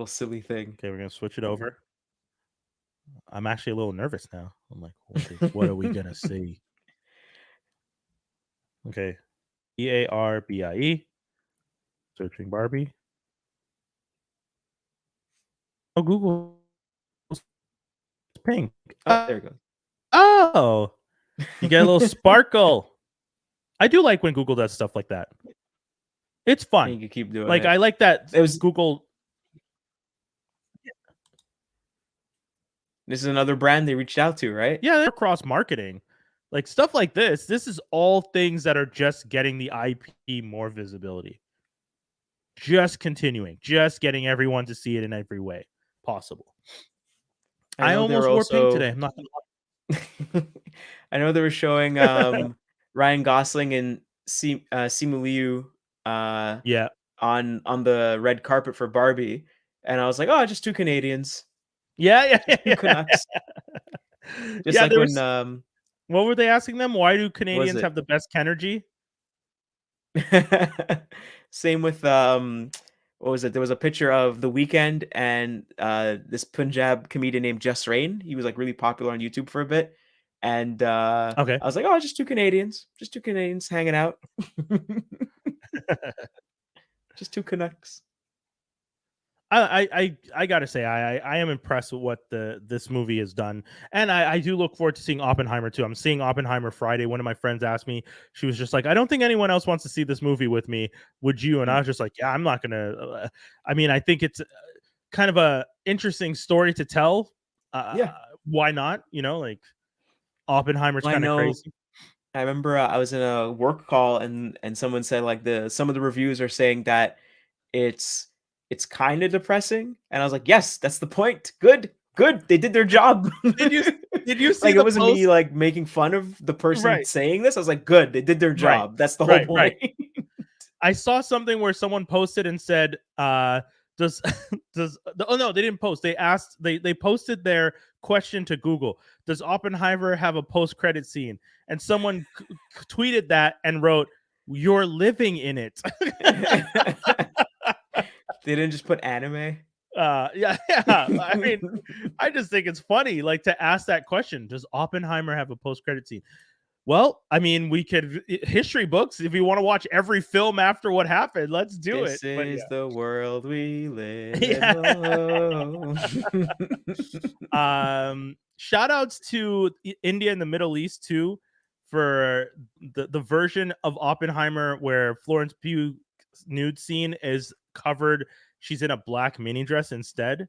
silly thing. Okay, we're gonna switch it over. I'm actually a little nervous now. I'm like, what are we gonna see? Okay. Barbie. Searching Barbie. Oh, Google. Pink. Oh, there it goes. Oh, you get a little sparkle. I do like when Google does stuff like that. It's fun. You can keep doing it. I like that. It was Google. This is another brand they reached out to, right? Yeah, they're cross marketing. Like stuff like this. This is all things that are just getting the IP more visibility. Just continuing, just getting everyone to see it in every way possible. I almost wore pink today. I'm not gonna lie. I know they were showing Ryan Gosling and Simu Liu on the red carpet for Barbie, and I was like, oh, just two Canadians. Yeah. Canucks. Just like when what were they asking them? Why do Canadians have the best Kenergy? Same with what was it? There was a picture of The Weeknd and this Punjab comedian named Just Rain. He was like really popular on YouTube for a bit. And Okay. I was like, oh, just two Canadians hanging out. Just two Canucks. I gotta say I am impressed with what this movie has done, and I do look forward to seeing Oppenheimer too. I'm seeing Oppenheimer Friday. One of my friends asked me, she was just like, I don't think anyone else wants to see this movie with me. Would you? And I was just like, yeah, I'm not gonna. I mean, I think it's kind of a interesting story to tell. Yeah, why not? You know, like Oppenheimer's I kind of know. crazy. I remember I was in a work call and someone said like some of the reviews are saying that it's it's kind of depressing, and I was like, yes, that's the point. Good, good, they did their job. Did you did you see Like it the wasn't me post? like making fun of the person Right, saying this. I was like, good, they did their right, job. That's the whole right, right. point. I saw something where someone posted and said, does oh no, they didn't post. They asked they posted their question to Google. Does Oppenheimer have a post-credit scene? And someone tweeted that and wrote, "You're living in it." They didn't just put anime. Yeah, yeah. I mean, I just think it's funny, like to ask that question. Does Oppenheimer have a post-credit scene? Well, I mean, we could history books if you want to watch every film after what happened. Let's do it. This But is the world we live in. yeah. Oh. Shout outs to India and the Middle East too for the version of Oppenheimer where Florence Pugh's nude scene is covered. She's in a black mini dress instead.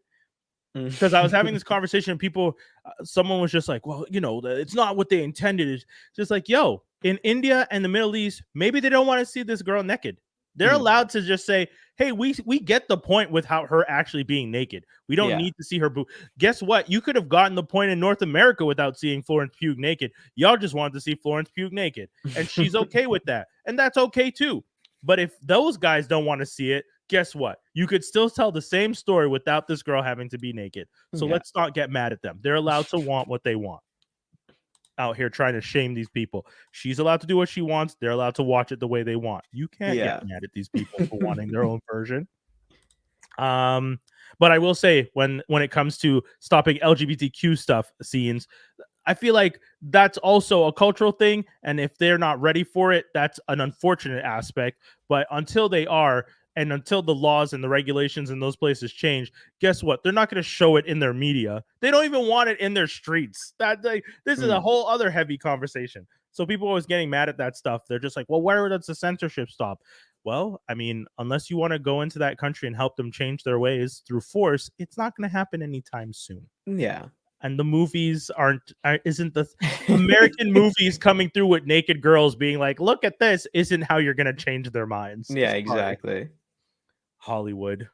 Because I was having this conversation, and people, someone was just like, "Well, you know, it's not what they intended." It's just like, yo, in India and the Middle East, maybe they don't want to see this girl naked. They're allowed to just say, "Hey, we get the point with how her actually being naked. We don't Yeah. need to see her boob." Guess what? You could have gotten the point in North America without seeing Florence Pugh naked. Y'all just wanted to see Florence Pugh naked, and she's okay with that, and that's okay too. But if those guys don't want to see it, guess what? You could still tell the same story without this girl having to be naked. So Yeah. let's not get mad at them. They're allowed to want what they want. Out here trying to shame these people. She's allowed to do what she wants. They're allowed to watch it the way they want. You can't Yeah. get mad at these people for wanting their own version. But I will say when it comes to stopping LGBTQ stuff scenes, I feel like that's also a cultural thing, and if they're not ready for it, that's an unfortunate aspect. But until they are, and until the laws and the regulations in those places change, guess what? They're not going to show it in their media. They don't even want it in their streets. This is a whole other heavy conversation. So people always getting mad at that stuff. They're just like, well, where does the censorship stop? Well, I mean, unless you want to go into that country and help them change their ways through force, it's not going to happen anytime soon. Yeah. And the movies isn't the American movies coming through with naked girls being like, look at this, isn't how you're going to change their minds. Yeah, exactly. Hollywood,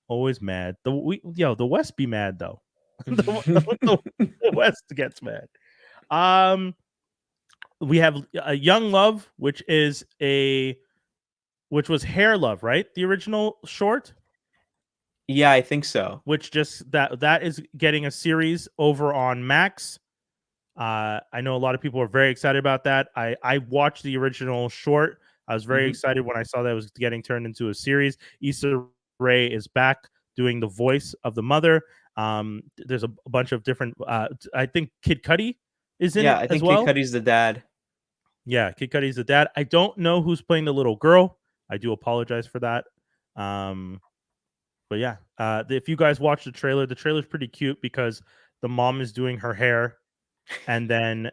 always mad. The West be mad though. the West gets mad. We have a Young Love, which was Hair Love, right? The original short. Yeah, I think so. Which just that is getting a series over on Max. I know a lot of people are very excited about that. I watched the original short. I was very excited when I saw that it was getting turned into a series. Issa Rae is back doing the voice of the mother. There's a bunch of different. I think Kid Cudi is in it I think as well. Kid Cudi's the dad. Yeah, Kid Cudi's the dad. I don't know who's playing the little girl. I do apologize for that. But yeah, if you guys watch the trailer's pretty cute because the mom is doing her hair, and then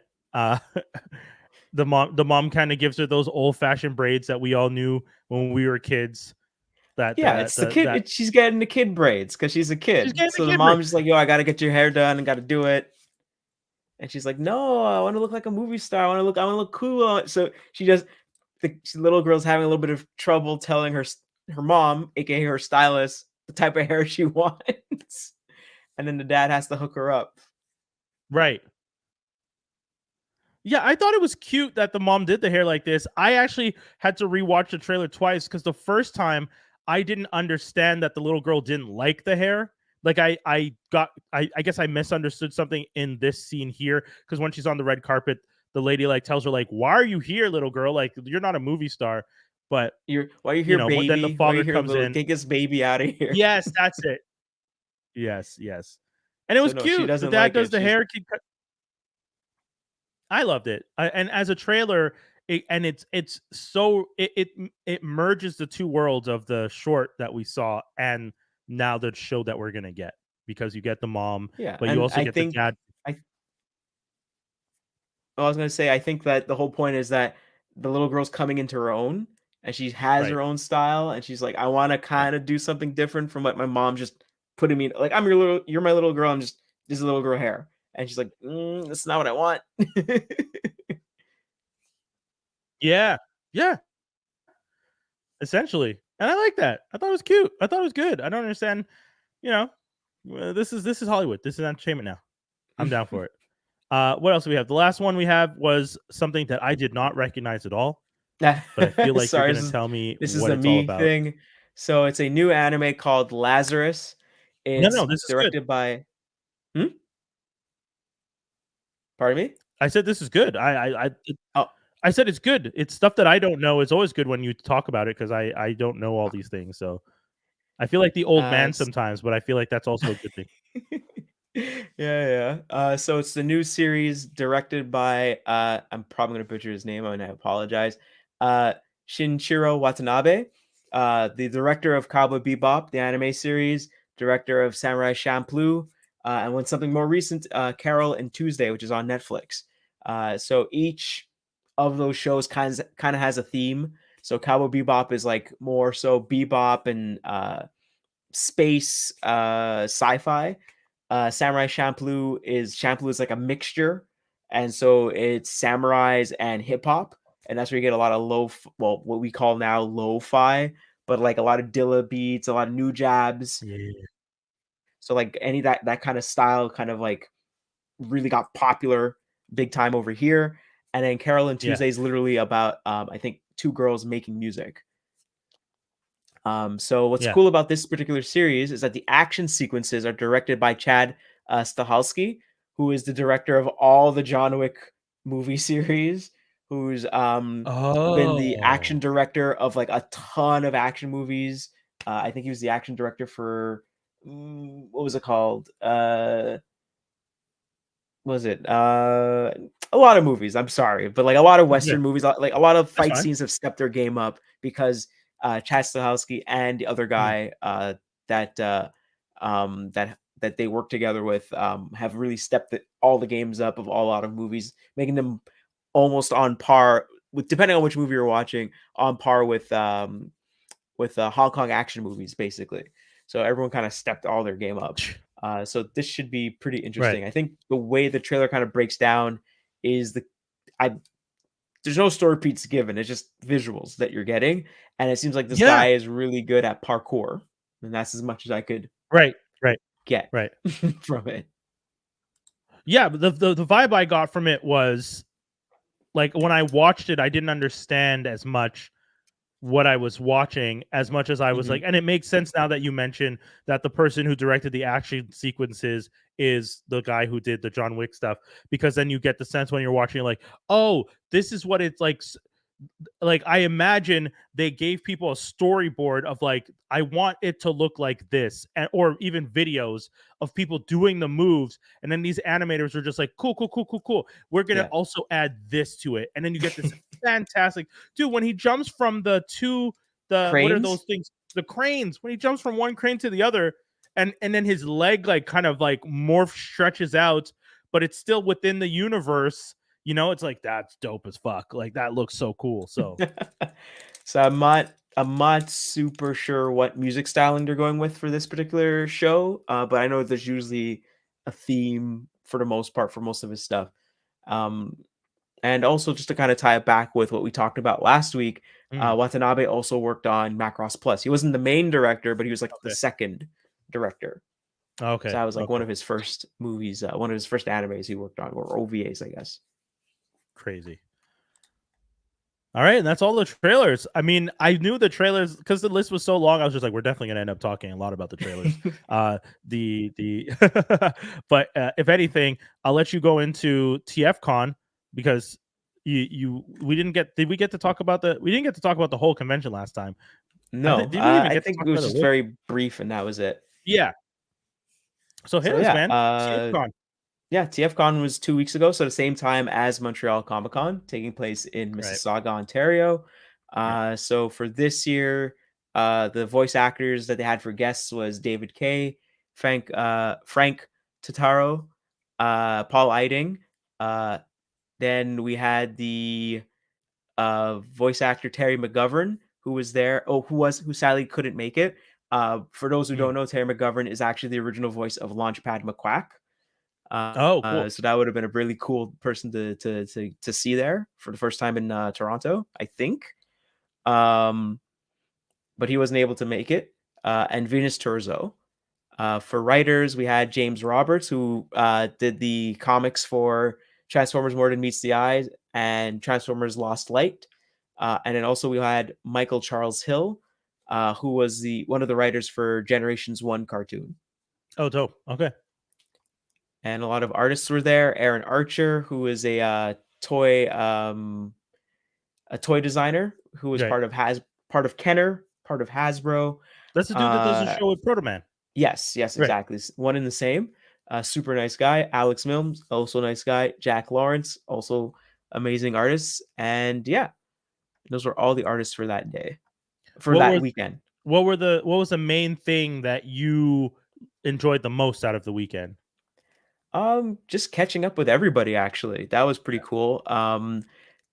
the mom kind of gives her those old-fashioned braids that we all knew when we were kids. It's the kid. She's getting the kid braids because she's a kid. So the mom's just like, "Yo, I gotta get your hair done and gotta do it." And she's like, "No, I want to look like a movie star. I want to look cool." So she just the little girl's having a little bit of trouble telling her mom, aka her stylist, the type of hair she wants, and then the dad has to hook her up. Right. Yeah, I thought it was cute that the mom did the hair like this. I actually had to rewatch the trailer twice because the first time I didn't understand that the little girl didn't like the hair. Like I guess I misunderstood something in this scene here because when she's on the red carpet, the lady like tells her like, "Why are you here, little girl? Like you're not a movie star." But why you here, then the baby? Why father you here, comes little? in. Get this baby out of here. Yes, that's it. Yes, yes. And it So was no, she cute. The doesn't dad like does it. the hair. I loved it. And as a trailer, it's so it merges the two worlds of the short that we saw and now the show that we're gonna get, because you get the mom, Yeah, but you and also get the dad. I I was gonna say, I think that the whole point is that the little girl's coming into her own, and she has Right, her own style, and she's like, "I wanna right. kinda do something different from what my mom just putting me like, you're my little girl, I'm just this is little girl hair." And she's like, that's not what I want." Yeah, yeah, essentially. And I like that. I thought it was cute. I thought it was good. I don't understand, you know, this is Hollywood. This is entertainment now. I'm down for it. What else do we have? The last one we have was something that I did not recognize at all, but I feel like you're Sorry, gonna tell me this is what a it's all me about. thing. So, it's a new anime called Lazarus. No, It's no, this is good. directed by Hmm? Pardon me? I said this is good. Oh, I said it's good. It's stuff that I don't know. It's always good when you talk about it, because I don't know all these things. So I feel like the old man s sometimes, but I feel like that's also a good thing. Yeah, yeah. So it's the new series directed by I'm probably gonna butcher his name and I apologize. Uh Shinichiro Watanabe, the director of Cowboy Bebop, the anime series, director of Samurai Champloo, and when something more recent, Carol and Tuesday, which is on Netflix. So each of those shows kind of has a theme. So Cowboy Bebop is like more so bebop and space sci-fi. Samurai Champloo is like a mixture, and so it's samurais and hip hop, and that's where you get a lot of what we call now lo-fi, but like a lot of Dilla beats, a lot of new jabs. Yeah. So like any that kind of style kind of like really got popular big time over here. And then Carol and Yeah. Tuesday is literally about I think two girls making music. So what's Yeah. cool about this particular series is that the action sequences are directed by Chad Stahelski, who is the director of all the John Wick movie series, who's been the action Oh. director of like a ton of action movies. I think he was the action director for what was it called? Was it a lot of movies? I'm sorry, but like a lot of Yeah, Western movies, like a lot of that's fight fine. scenes have stepped their game up because Chad Stahelski and the other Mhm. guy that that they work together with have really stepped all the games up of all lot of movies, making them almost on par with, depending on which movie you're watching, on par with Hong Kong action movies, basically. So everyone kind of stepped all their game up. So this should be pretty Right. interesting. I think the way the trailer kind of breaks down is I there's no story beats given. It's just visuals that you're getting, and it seems like this Yeah. guy is really good at parkour, and that's as much as I could Right, right, get right. from it. Yeah, but the vibe I got from it was, like, when I watched it, I didn't understand as much what I was watching as much as I was Mhm. like, and it makes sense now that you mention that the person who directed the action sequences is the guy who did the John Wick stuff, because then you get the sense when you're watching, like, oh, this is what it's like. I imagine they gave people a storyboard of, like, I want it to look like this, or even videos of people doing the moves, and then these animators are just like, cool, cool, cool, cool, cool, we're gonna Yeah. also add this to it, and then you get this fantastic dude when he jumps from the what are Cranes? those things, the cranes, when he jumps from one crane to the other, and then his leg like kind of like morph stretches out, but it's still within the universe. It's like, that's dope as fuck. Like, that looks so cool. So So I'm not super sure what music styling they're going with for this particular show, but I know there's usually a theme for the most part for most of his stuff. Um, and also just to kind of tie it back with what we talked about last week, mm, Watanabe also worked on Macross Plus. He wasn't the main director, but he was like the okay, second director. So okay, that was like one okay, of his first movies, one of his first animes he worked on, or OVAs, I guess. crazy. All right, and that's all the trailers. I mean, I knew the trailers because the list was so long. I was just like, we're definitely gonna end up talking a lot about the trailers. The but if anything, I'll let you go into TFCon, because we didn't get we get to talk about we didn't get to talk about the whole convention last time. No, did we even I get to think talk it was about just it? very brief, and that was it. Yeah. So hit So us, yeah, man. TFCon. Yeah, TFCon was 2 weeks ago, so the same time as Montreal Comic Con, taking place in Mississauga, Ontario. So for this year, the voice actors that they had for guests was David Kaye, Frank Totaro, Paul Eiding. Then we had the voice actor Terry McGovern, who was there. Who sadly couldn't make it. For those who don't know, Terry McGovern is actually the original voice of Launchpad McQuack. Cool. So that would have been a really cool person to see there for the first time in Toronto, I think. But he wasn't able to make it. And Venus Turzo. For writers, we had James Roberts, who did the comics for Transformers Mordin Meets the Eye and Transformers Lost Light. And then also we had Michael Charles Hill, who was one of the writers for Generations 1 cartoon. Oh, dope. Okay. And a lot of artists were there. Aaron Archer, who is a toy designer, who was part of Kenner, part of Hasbro. That's the dude that does the show with Protoman. Yes, exactly. One in the same. Super nice guy. Alex Mills, also nice guy. Jack Lawrence, also amazing artists. And yeah, those were all the artists for that day, for that weekend. What was the main thing that you enjoyed the most out of the weekend? Just catching up with everybody, actually. That was pretty cool.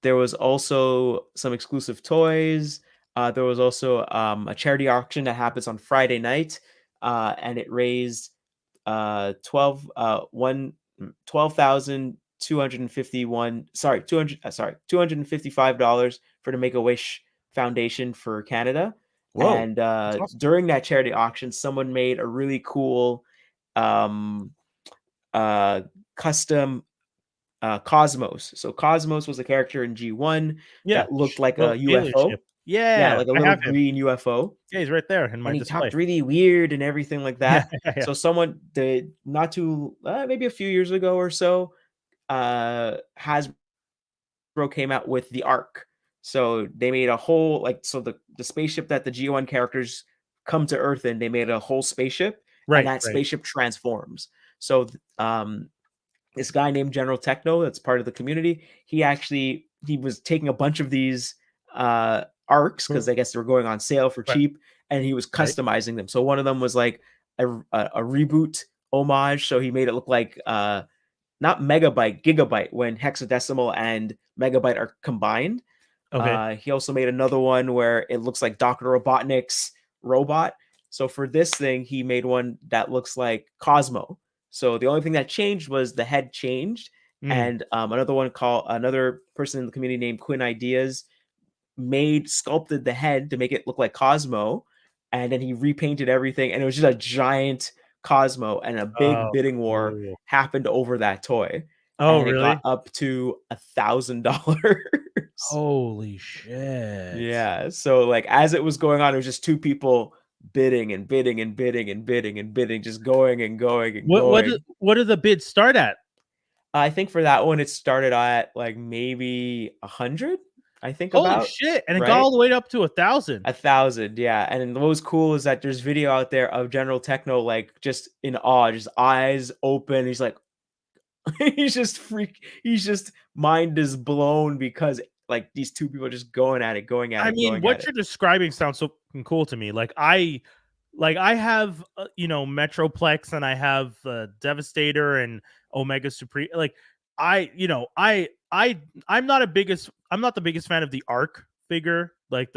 There was also some exclusive toys. There was also a charity auction that happens on Friday night, and it raised $255 for the Make-A-Wish Foundation for Canada. Whoa, and awesome. During that charity auction, someone made a really cool custom Cosmos. So Cosmos was a character in G1 that looked like a UFO. Yeah, like a little green UFO. Yeah, he's right there in my display. He talked really weird and everything like that. Yeah. So someone did maybe a few years ago or so, Hasbro came out with the Ark. So they made a whole the spaceship that the G1 characters come to Earth in, they made a whole spaceship, and that spaceship transforms. So this guy named General Techno, that's part of the community, he was taking a bunch of these arcs, because I guess they were going on sale for cheap, and he was customizing them. So one of them was like a reboot homage, so he made it look like not megabyte, gigabyte, when hexadecimal and megabyte are combined. He also made another one where it looks like Dr. Robotnik's robot. So for this thing, he made one that looks like Cosmo. So the only thing that changed was the head changed. And another person in the community named Quinn Ideas sculpted the head to make it look like Cosmo, and then he repainted everything, and it was just a giant Cosmo, and a big bidding war happened over that toy. Oh, really? It got up to $1,000. Holy shit. Yeah. So as it was going on, it was just two people bidding and bidding and bidding and bidding and bidding, just going and going and going. What did the bids start at? I think for that one, it started at maybe 100. I think. Holy shit! And it got all the way up to 1,000. 1,000, yeah. And what was cool is that there's video out there of General Techno just in awe, just eyes open. He's like, he's just mind is blown, because these two people are just going at it. I mean, what you're describing sounds so cool to me. I have Metroplex, and I have Devastator and Omega Supreme. I'm not the biggest fan of the Arc figure. I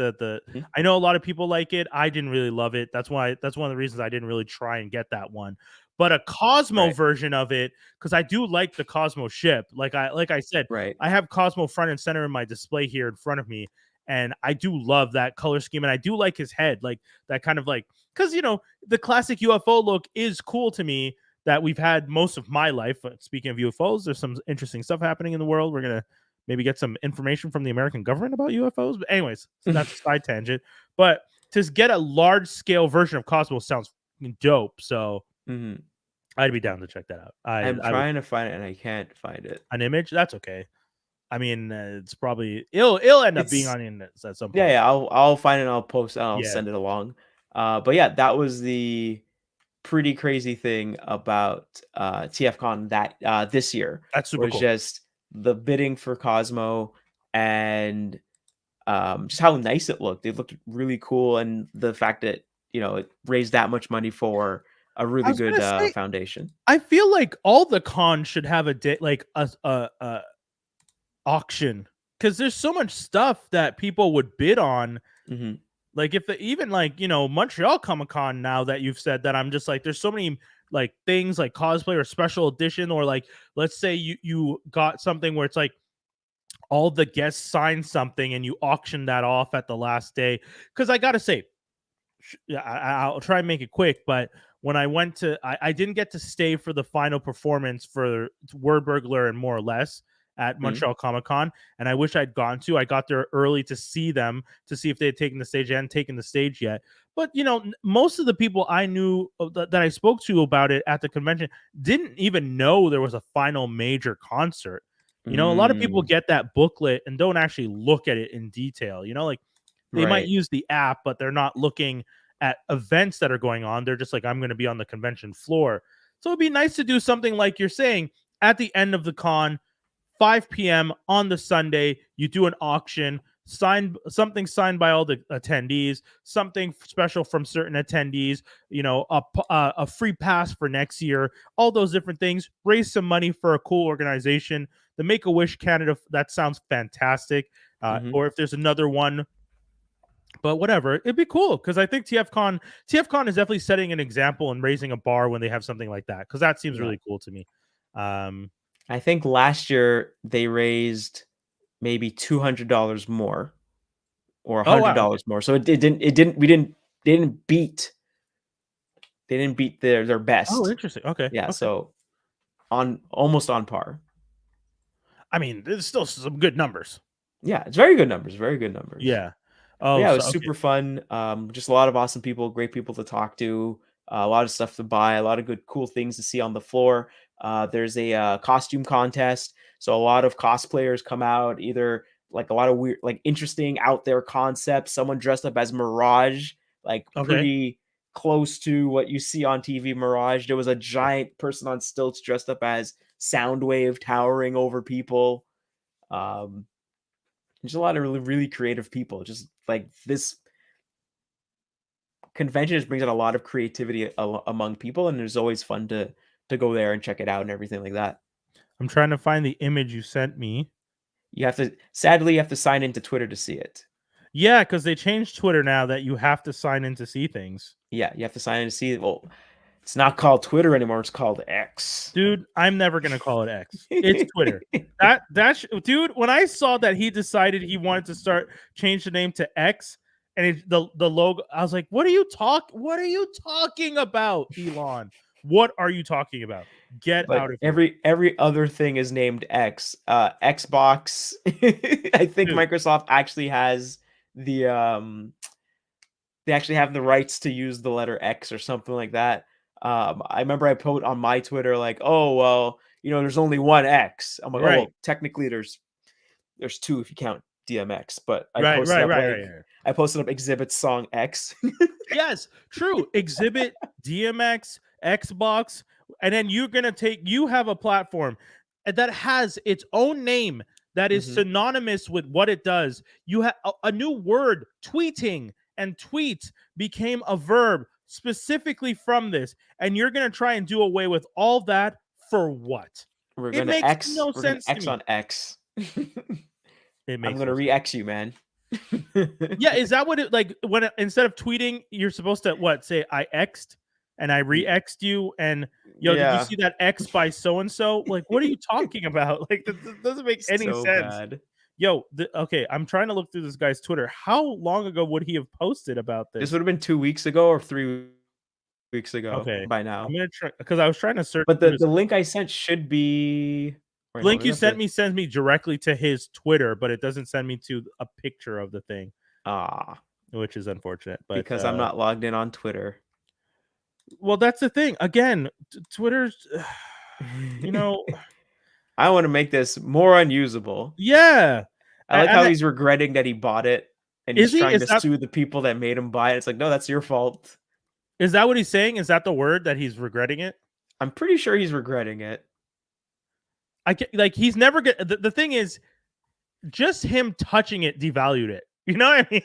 know a lot of people like it. I didn't really love it. That's one of the reasons I didn't really try and get that one. But a Cosmo version of it, because I do like the Cosmo ship. Like I said, I have Cosmo front and center in my display here in front of me, and I do love that color scheme, and I do like his head, that kind of because the classic UFO look is cool to me, that we've had most of my life. Speaking of UFOs, there's some interesting stuff happening in the world. We're gonna maybe get some information from the American government about UFOs. But anyways, so that's a side tangent. But to get a large scale version of Cosmos sounds dope. So I'd be down to check that out. I'm trying to find it, and I can't find it. An image? That's okay. I mean, it's probably it'll end up being on the internet at some point. Yeah. I'll find it. I'll post. I'll Yeah. send it along. But yeah, that was the pretty crazy thing about TFCon that this year. That's super was cool. just the bidding for Cosmo and just how nice it looked. It looked really cool, and the fact that it raised that much money for a really good foundation. I feel like all the cons should have a day, like a auction, because there's so much stuff that people would bid on. Mm-hmm. Like if even like Montreal Comic Con, now that you've said that, I'm just like, there's so many like things like cosplay or special edition, or like let's say you got something where it's like all the guests sign something and you auction that off at the last day. Because I gotta say, I'll try and make it quick, but when I went to, I didn't get to stay for the final performance for Word Burglar and More or Less at Montreal Comic Con, and I wish I'd gone to. I got there early to see them, to see if they had taken the stage. They hadn't taken the stage yet, but most of the people I knew that I spoke to about it at the convention didn't even know there was a final major concert. A lot of people get that booklet and don't actually look at it in detail. Like they might use the app, but they're not looking at events that are going on. They're just like, I'm going to be on the convention floor. So it'd be nice to do something like you're saying at the end of the con, 5 p.m. on the Sunday, you do an auction, something signed by all the attendees, something special from certain attendees, a free pass for next year, all those different things, raise some money for a cool organization. The Make-A-Wish Canada, that sounds fantastic. Or if there's another one, but whatever, it'd be cool, because I think TFCon is definitely setting an example and raising a bar when they have something like that, because that seems really cool to me. I think last year they raised maybe $200 more or $100 more. So they didn't beat their best. Oh, interesting. Okay. Yeah. Okay. So almost on par. I mean, there's still some good numbers. Yeah, it's very good numbers. Very good numbers. Yeah. Oh, yeah, it was super fun. Just a lot of awesome people, great people to talk to, a lot of stuff to buy, a lot of good, cool things to see on the floor. There's a costume contest, so a lot of cosplayers come out, either like a lot of weird, like interesting out there concepts. Someone dressed up as Mirage, like pretty close to what you see on TV. Mirage. There was a giant person on stilts dressed up as Soundwave, towering over people. There's a lot of really, really creative people. Just like this convention just brings out a lot of creativity among people, and it's always fun to go there and check it out and everything like that. I'm trying to find the image you sent me. Sadly, you have to sign into Twitter to see it. Yeah, because they changed Twitter now that you have to sign in to see things. Yeah, you have to sign in to see it. Well, it's not called Twitter anymore. It's called X. Dude, I'm never gonna call it X. It's Twitter. Dude, when I saw that he decided he wanted to change the name to X, and the logo, I was like, what are you talking about, Elon? What are you talking about? Get out of here. Every other thing is named X. Xbox. I think Microsoft actually has they actually have the rights to use the letter X or something like that. I remember I put on my Twitter like, oh, well, there's only one X. I'm like, oh, well, technically there's two if you count DMX, but I posted up Exhibit's song X. Yes, true. Exhibit, DMX, Xbox, and then you have a platform that has its own name that is synonymous with what it does. You have a new word, tweeting, and tweet became a verb specifically from this, and you're going to try and do away with all that for what? We're going to X. No sense. X on X. I'm going to re-X you, man. Yeah, is that what it like when instead of tweeting, you're supposed to say I X'd and I re-X'd you, and did you see that X by so and so? Like, what are you talking about? Like, that doesn't make any sense. Bad. Okay, I'm trying to look through this guy's Twitter. How long ago would he have posted about this? This would have been 2 weeks ago or 3 weeks ago. Okay, by now. I'm gonna try, because I was trying to search. But the link I sent should be. Link you sent me sends me directly to his Twitter, but it doesn't send me to a picture of the thing. Which is unfortunate. But because I'm not logged in on Twitter. Well, that's the thing. Again, Twitter's, I want to make this more unusable. Yeah. I like how he's regretting that he bought it, and he's trying to sue the people that made him buy it. It's like, no, that's your fault. Is that what he's saying? Is that the word, that he's regretting it? I'm pretty sure he's regretting it. I can, like, he's never get the thing is, just him touching it devalued it. You know what I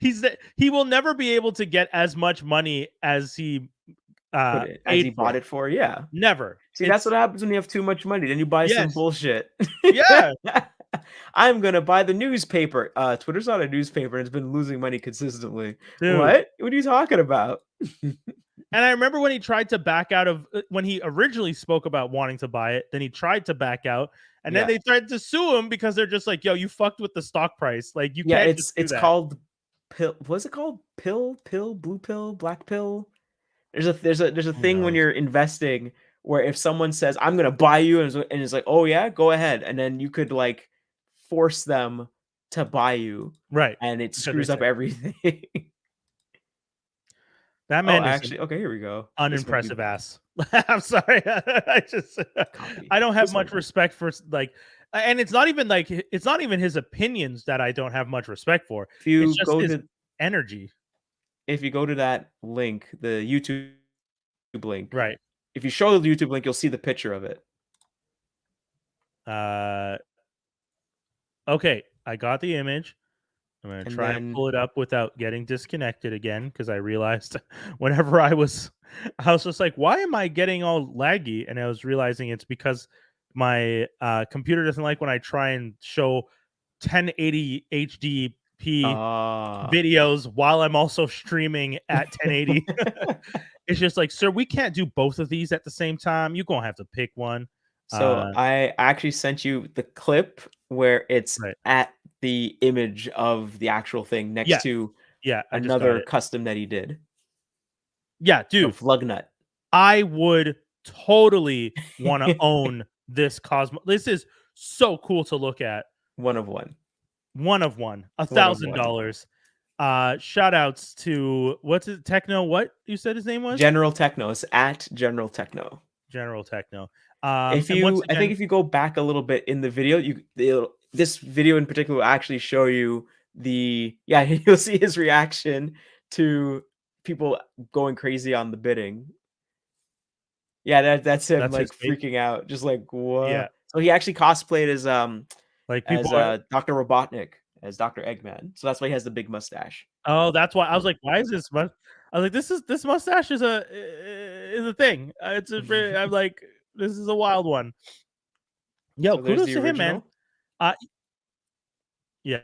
mean? He will never be able to get as much money as he bought it for. Yeah, never. See, that's what happens when you have too much money. Then you buy some bullshit. Yeah. I'm gonna buy the newspaper. Twitter's not a newspaper, and it's been losing money consistently. Dude. What are you talking about? And I remember when he tried to back out of, when he originally spoke about wanting to buy it, then he tried to back out, and then they tried to sue him because they're just like, yo, you fucked with the stock price. Like, you can't. It's called pill. What's it called? Pill, blue pill, black pill. There's a thing when you're investing where if someone says, I'm gonna buy you, and it's like, oh yeah, go ahead, and then you could like force them to buy you, right? And it screws up everything. That man is actually okay. Here we go. Unimpressive ass. I'm sorry. I don't have much respect for, like, and it's not even his opinions that I don't have much respect for. If you it's just go his to energy. If you go to that link, the YouTube link, right? If you show the YouTube link, you'll see the picture of it. Okay, I got the image. I'm going to try and pull it up without getting disconnected again, because I realized whenever I was just like, why am I getting all laggy? And I was realizing it's because my computer doesn't like when I try and show 1080 HDP videos while I'm also streaming at 1080. It's just like, sir, we can't do both of these at the same time. You're going to have to pick one. So I actually sent you the clip where it's at the image of the actual thing next to another custom that he did. Yeah, dude. Flugnut. I would totally want to own this Cosmo. This is so cool to look at. One of one. $1,000. Shout outs to Techno. What you said his name was? General Techno. It's at General Techno. General Techno. I think if you go back a little bit in the video, this video in particular will actually show you you'll see his reaction to people going crazy on the bidding. Yeah, that's him, like freaking out, just like what? Yeah. So he actually cosplayed as Dr. Robotnik, as Dr. Eggman. So that's why he has the big mustache. Oh, that's why I was like, why is this? I was like, this mustache is a thing. I'm like, this is a wild one. Yo, kudos to him, man. Yeah,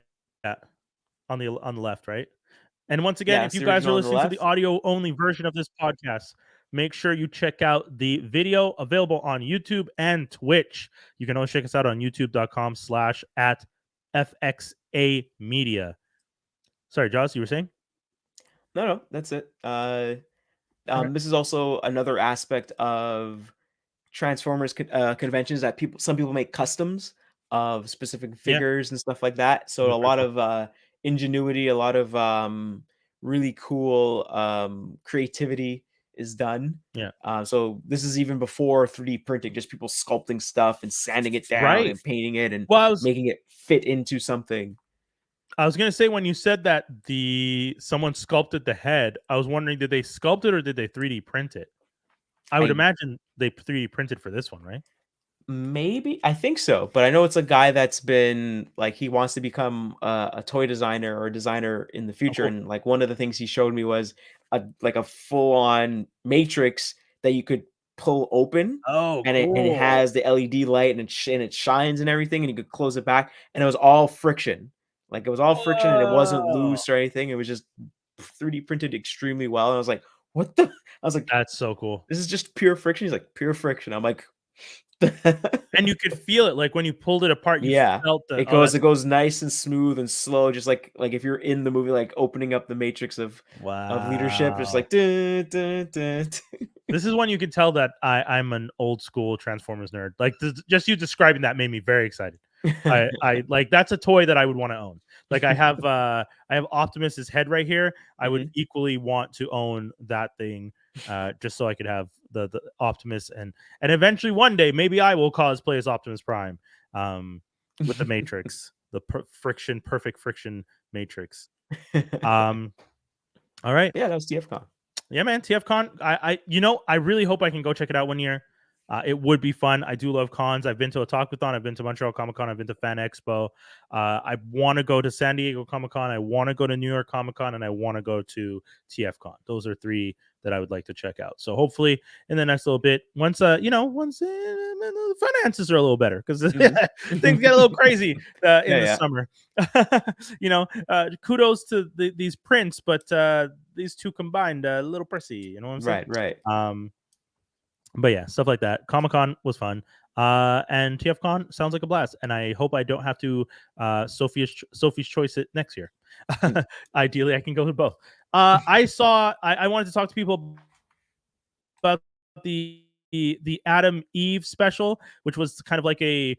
on the left, right? And once again, if you guys are listening to the audio only version of this podcast, make sure you check out the video available on YouTube and Twitch. You can always check us out on youtube.com/@FXAmedia. Sorry, Jaws, you were saying? No, that's it. This is also another aspect of Transformers conventions that some people make customs of specific figures and stuff like that. So a lot of ingenuity, a lot of really cool creativity is done. So this is even before 3D printing, just people sculpting stuff and sanding it down and painting it and making it fit into something. I was gonna say, when you said that someone sculpted the head, I was wondering, did they sculpt it or did they 3D print it? I would imagine they 3D printed for this one, right? Maybe. I think so. But I know it's a guy that's been like, he wants to become a toy designer or a designer in the future. And like one of the things he showed me was a full-on matrix that you could pull open. Oh, and it has the LED light and it shines and everything, and you could close it back. And it was all friction. Like it was all friction and it wasn't loose or anything. It was just 3D printed extremely well. And I was like, what the? I was like, that's so cool. This is just pure friction. He's like, pure friction. I'm like, and you could feel it, like when you pulled it apart. You felt it goes nice and smooth and slow, just like if you're in the movie, like opening up the matrix of leadership, just like. Dun, dun, dun, dun. This is when you can tell that I'm an old school Transformers nerd. Like just you describing that made me very excited. I like, that's a toy that I would want to own. Like I have Optimus's head right here. I would Mhm. equally want to own that thing, just so I could have the Optimus, and eventually one day maybe I will cosplay as Optimus Prime, with the Matrix, the perfect friction Matrix. All right. Yeah, that was TFCon. Yeah, man, TFCon. I really hope I can go check it out one year. It would be fun. I do love cons. I've been to Otakuthon. I've been to Montreal Comic Con. I've been to Fan Expo. I want to go to San Diego Comic Con. I want to go to New York Comic Con, and I want to go to TFCon. Those are 3 that I would like to check out. So hopefully, in the next little bit, once the finances are a little better, because things get a little crazy in the summer. Kudos to these prints, but these 2 combined, a little pricey. You know what I'm saying? Right. But yeah, stuff like that. Comic-Con was fun. And TFCon sounds like a blast. And I hope I don't have to Sophie's Choice it next year. Ideally, I can go to both. I wanted to talk to people about the Adam Eve special, which was kind of like a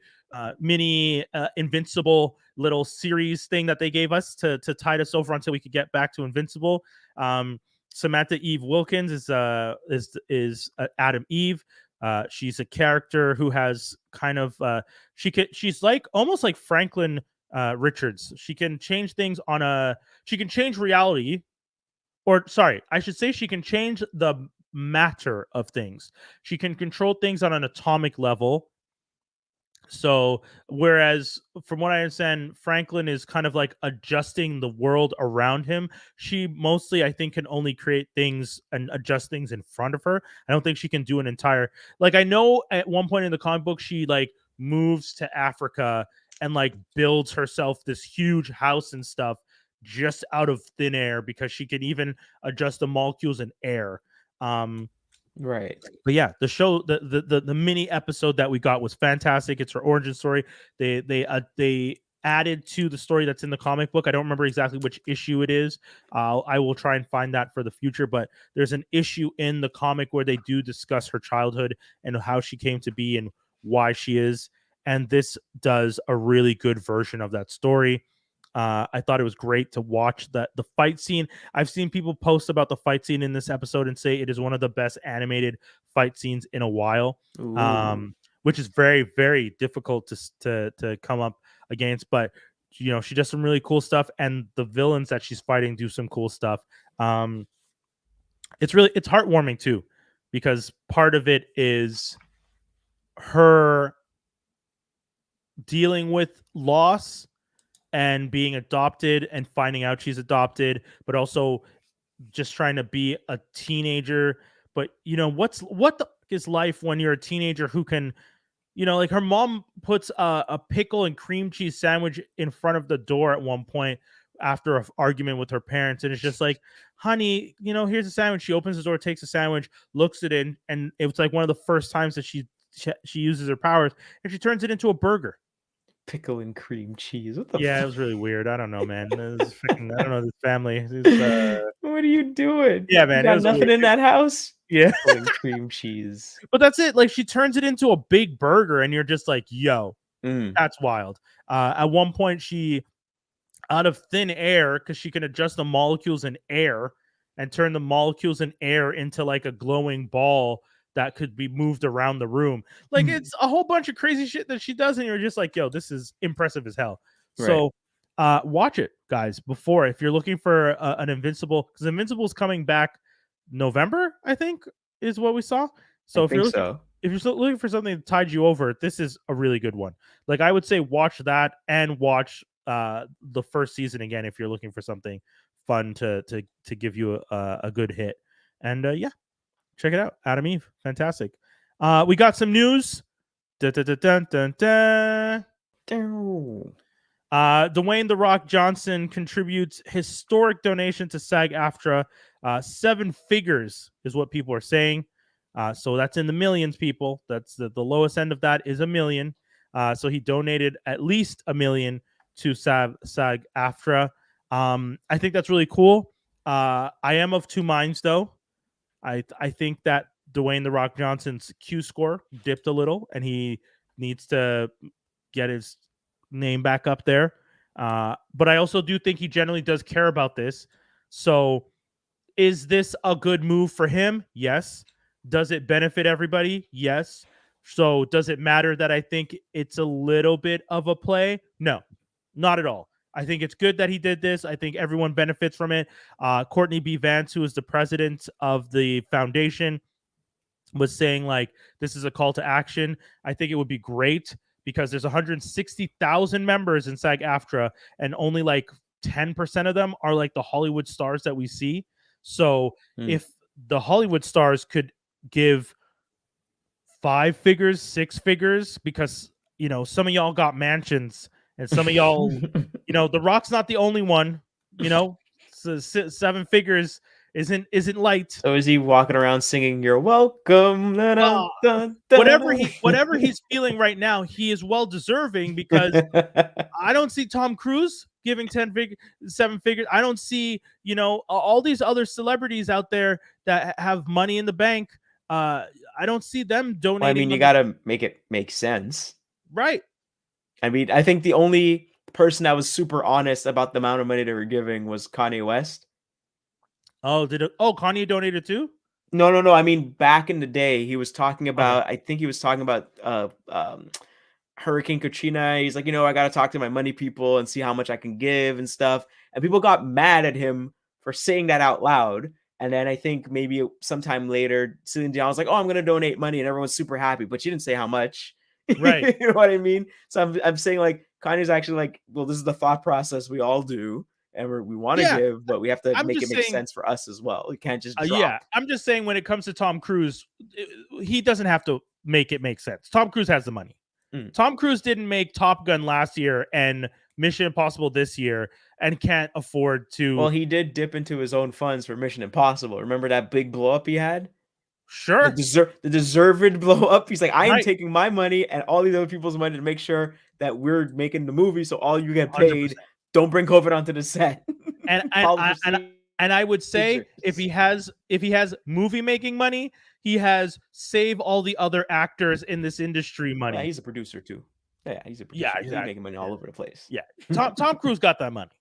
mini Invincible little series thing that they gave us to tide us over until we could get back to Invincible. Samantha Eve Wilkins is Adam Eve. She's a character who has kind of she's like almost like Franklin Richards. She can change things she can change reality, or sorry, I should say she can change the matter of things. She can control things on an atomic level. So whereas from what I understand, Franklin is kind of like adjusting the world around him. She mostly, I think, can only create things and adjust things in front of her. I don't think she can do an entire, like, I know at one point in the comic book, she like moves to Africa and like builds herself this huge house and stuff just out of thin air, because she can even adjust the molecules in air. Right. But yeah, the show, the mini episode that we got was fantastic. It's her origin story. They added to the story that's in the comic book. I don't remember exactly which issue it is. I will try and find that for the future. But there's an issue in the comic where they do discuss her childhood and how she came to be and why she is. And this does a really good version of that story. I thought it was great to watch the fight scene. I've seen people post about the fight scene in this episode and say it is one of the best animated fight scenes in a while, which is very, very difficult to come up against. But she does some really cool stuff, and the villains that she's fighting do some cool stuff. It's heartwarming too, because part of it is her dealing with loss and being adopted and finding out she's adopted, but also just trying to be a teenager. But what the is life when you're a teenager who can, like her mom puts a pickle and cream cheese sandwich in front of the door at one point after an argument with her parents, and it's just like, honey, here's a sandwich. She opens the door, takes a sandwich, looks it in, and it's like one of the first times that she uses her powers, and she turns it into a burger. Pickle and cream cheese. What Yeah, fuck? it was really weird. I don't know, man. I don't know this family. What are you doing? Yeah, You man. It got was nothing weird. in that house? Yeah. Pickle and cream cheese. But that's it. Like, she turns it into a big burger, and you're just like, yo, that's wild. At one point, she, out of thin air, because she can adjust the molecules in air and turn the molecules in air into like a glowing ball that could be moved around the room. Like, it's a whole bunch of crazy shit that she does, and you're just like, yo, this is impressive as hell. Right. So watch it, guys, before, if you're looking for an Invincible, because Invincible's coming back November, I think, is what we saw. So if you're looking for something to tide you over, this is a really good one. Like, I would say watch that and watch the first season again if you're looking for something fun to give you a good hit. And yeah, check it out. Adam Eve, fantastic. We got some news. Dwayne "The Rock" Johnson contributes historic donation to SAG-AFTRA. 7 figures is what people are saying. So that's in the millions, people. That's the lowest end of that is $1 million. So he donated at least $1 million to SAG-AFTRA. I think that's really cool. I am of 2 minds, though. I think that Dwayne "The Rock" Johnson's Q score dipped a little, and he needs to get his name back up there. But I also do think he generally does care about this. So is this a good move for him? Yes. Does it benefit everybody? Yes. So does it matter that I think it's a little bit of a play? No, not at all. I think it's good that he did this. I think everyone benefits from it. Courtney B. Vance, who is the president of the foundation, was saying like this is a call to action. I think it would be great because there's 160,000 members in SAG-AFTRA, and only like 10% of them are like the Hollywood stars that we see. So if the Hollywood stars could give 5 figures, 6 figures, because some of y'all got mansions, and some of y'all, The Rock's not the only one. So 7 figures isn't light. So is he walking around singing "You're welcome"? Whatever he's feeling right now, he is well deserving, because I don't see Tom Cruise giving 7 figures. I don't see all these other celebrities out there that have money in the bank. I don't see them donating. Well, I mean, you gotta make it make sense, right? I mean, I think the only person that was super honest about the amount of money they were giving was Kanye West. Oh, Kanye donated too? No. I mean, back in the day, he was talking about. Okay. I think he was talking about Hurricane Katrina. He's like, I got to talk to my money people and see how much I can give and stuff. And people got mad at him for saying that out loud. And then I think maybe sometime later, Celine Dion was like, "Oh, I'm going to donate money," and everyone's super happy, but she didn't say how much. Right. You know what I mean? So I'm saying like Kanye's actually like, well, this is the thought process we all do. And we want to give, but we have to make it make sense for us as well. We can't just drop. Yeah, I'm just saying when it comes to Tom Cruise, he doesn't have to make it make sense. Tom Cruise has the money. Tom Cruise didn't make Top Gun last year and Mission Impossible this year and can't afford to. Well, he did dip into his own funds for Mission Impossible. Remember that big blow up he had? Sure. The deserved blow up. He's like, I am taking my money and all these other people's money to make sure that we're making the movie, so all you get paid. 100%. Don't bring COVID onto the set. And I would say if he has movie making money, he has save all the other actors in this industry money. Yeah, he's a producer too. Yeah, he's a producer. Yeah, exactly. He's making money all over the place. Yeah, Tom Cruise got that money.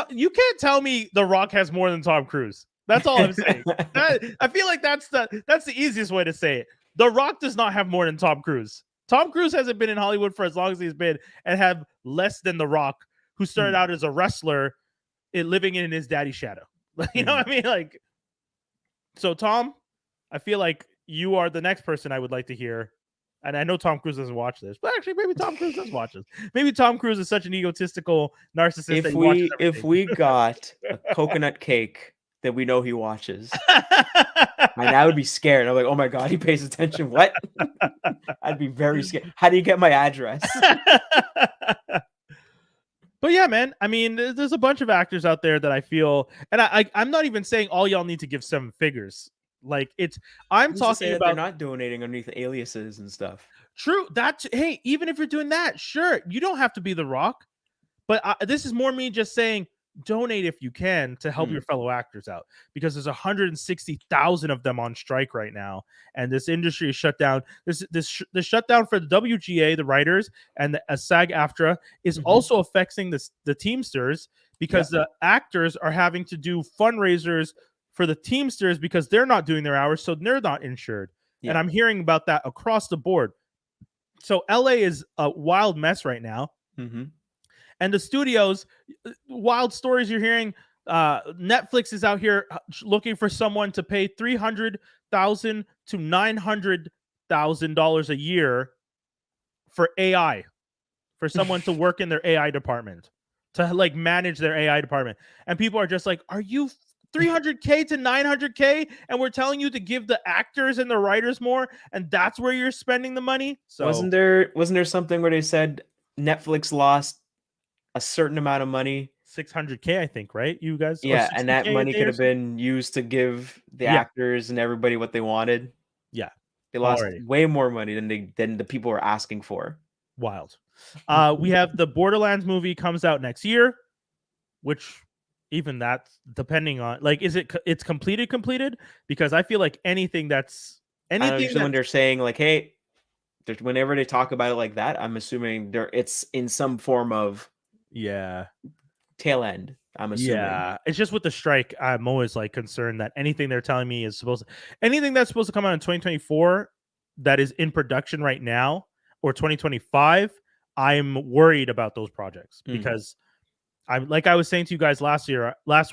You can't tell me The Rock has more than Tom Cruise. That's all I'm saying. I feel like that's the easiest way to say it. The Rock does not have more than Tom Cruise. Tom Cruise hasn't been in Hollywood for as long as he's been and have less than The Rock, who started out as a wrestler, living in his daddy's shadow. You know what I mean? Like, so Tom, I feel like you are the next person I would like to hear. And I know Tom Cruise doesn't watch this, but actually maybe Tom Cruise does watch this. Maybe Tom Cruise is such an egotistical narcissist. If we got a coconut cake that we know he watches, and I would be scared. I'm like, oh my God, he pays attention. What? I'd be very scared. How do you get my address? But yeah, man, I mean, there's a bunch of actors out there that I feel, and I'm not even saying all y'all need to give 7 figures. Like, I'm talking about they're not donating underneath aliases and stuff. True. Hey, even if you're doing that, sure, you don't have to be The Rock. But this is more me just saying, donate if you can to help your fellow actors out, because there's 160,000 of them on strike right now, and this industry is shut down. The shutdown for the WGA, the writers, and the SAG-AFTRA is also affecting the Teamsters, because the actors are having to do fundraisers for the Teamsters because they're not doing their hours, so they're not insured. And I'm hearing about that across the board. So LA is a wild mess right now. And the studios, wild stories you're hearing. Netflix is out here looking for someone to pay $300,000 to $900,000 a year for AI, for someone to work in their AI department, to like manage their AI department. And people are just like, "Are you $300K to $900K?" And we're telling you to give the actors and the writers more, and that's where you're spending the money. So wasn't there something where they said Netflix lost a certain amount of money, $600K, I think, right? You guys, yeah, and that money could have been used to give the actors and everybody what they wanted. Yeah, they lost way more money than the people were asking for. Wild. We have the Borderlands movie comes out next year, which even that's depending on like, is it's completed? Because I feel like anything when they're saying like, hey, whenever they talk about it like that, I'm assuming it's in some form of Yeah. Tail end, I'm assuming. Yeah, it's just with the strike, I'm always like concerned that anything they're telling me is anything that's supposed to come out in 2024 that is in production right now or 2025, I'm worried about those projects because I'm like I was saying to you guys last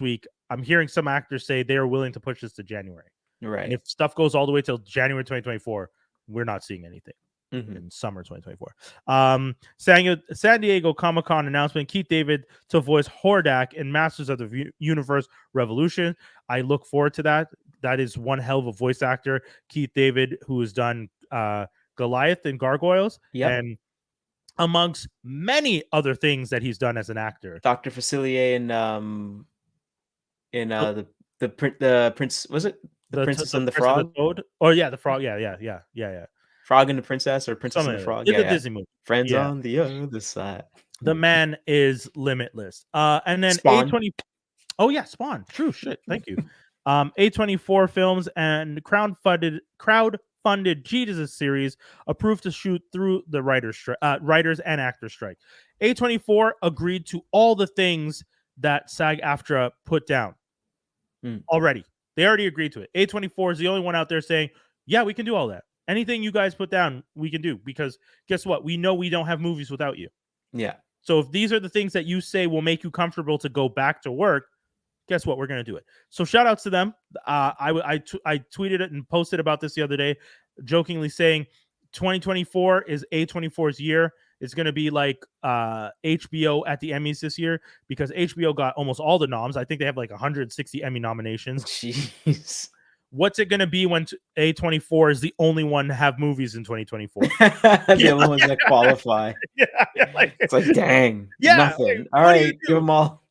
week, I'm hearing some actors say they are willing to push this to January. Right. And if stuff goes all the way till January 2024, we're not seeing anything. In summer 2024. San Diego Comic-Con announcement, Keith David to voice Hordak in Masters of the Universe Revolution. I look forward to that. That is one hell of a voice actor. Keith David, who has done Goliath and Gargoyles, and amongst many other things that he's done as an actor. Dr. Facilier in the Prince, was it? The Princess and the Frog? The Toad? Oh yeah, the Frog. Yeah. Frog and the Princess, or Princess and the Frog. It's a Disney movie. Friends on the other side. The man is limitless. And then Spawn. A20. Oh yeah, Spawn. True shit. Thank you. A24 Films and crowd-funded Jesus series approved to shoot through the writers and actors strike. A24 agreed to all the things that SAG-AFTRA put down already. They already agreed to it. A24 is the only one out there saying, yeah, we can do all that. Anything you guys put down, we can do, because guess what? We know we don't have movies without you. Yeah. So if these are the things that you say will make you comfortable to go back to work, guess what? We're going to do it. So shout outs to them. I tweeted it and posted about this the other day, jokingly saying 2024 is A24's year. It's going to be like HBO at the Emmys this year, because HBO got almost all the noms. I think they have like 160 Emmy nominations. Jeez. What's it going to be when A24 is the only one to have movies in 2024? The only ones that qualify. It's like, dang. Yeah. Nothing. Like, all right, give them all.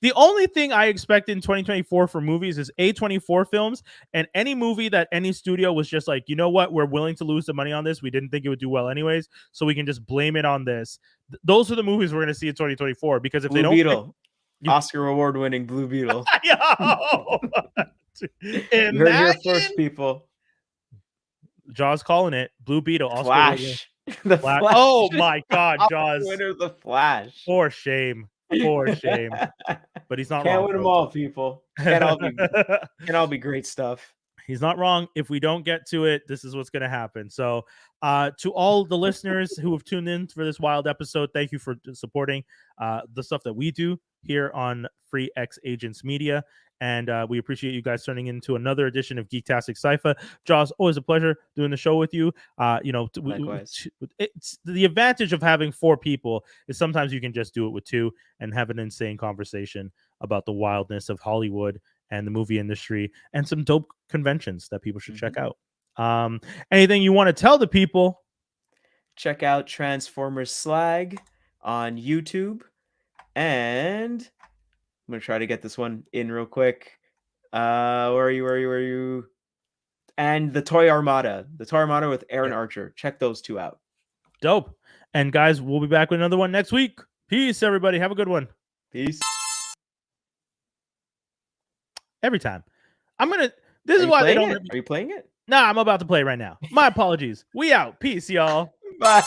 The only thing I expect in 2024 for movies is A24 films, and any movie that any studio was just like, you know what, we're willing to lose the money on this. We didn't think it would do well anyways, so we can just blame it on this. Those are the movies we're going to see in 2024, because if Blue they don't... Beetle. Oscar award-winning Blue Beetle. You heard here first, people. Jaws calling it. Blue Beetle. Oscar Flash. The Flash. Oh my God, Jaws. Winner, the Flash. For shame. But he's not Can't wrong. Win them all, people. Can't all be great stuff. He's not wrong. If we don't get to it, this is what's going to happen. So to all the listeners who have tuned in for this wild episode, thank you for supporting the stuff that we do here on Free X Agents Media. And we appreciate you guys turning into another edition of Geektastic Sci-Fi. Jaws, always a pleasure doing the show with you. It's the advantage of having 4 people is sometimes you can just do it with 2 and have an insane conversation about the wildness of Hollywood and the movie industry and some dope conventions that people should check out. Anything you want to tell the people? Check out Transformers Slag on YouTube, and I'm gonna try to get this one in real quick. Where are you? And the Toy Armada with Aaron Archer. Check those 2 out. Dope. And guys, we'll be back with another one next week. Peace, everybody. Have a good one. Peace. Every time. This is why they don't. Are you playing it? Nah, I'm about to play right now. My apologies. We out. Peace, y'all. Bye.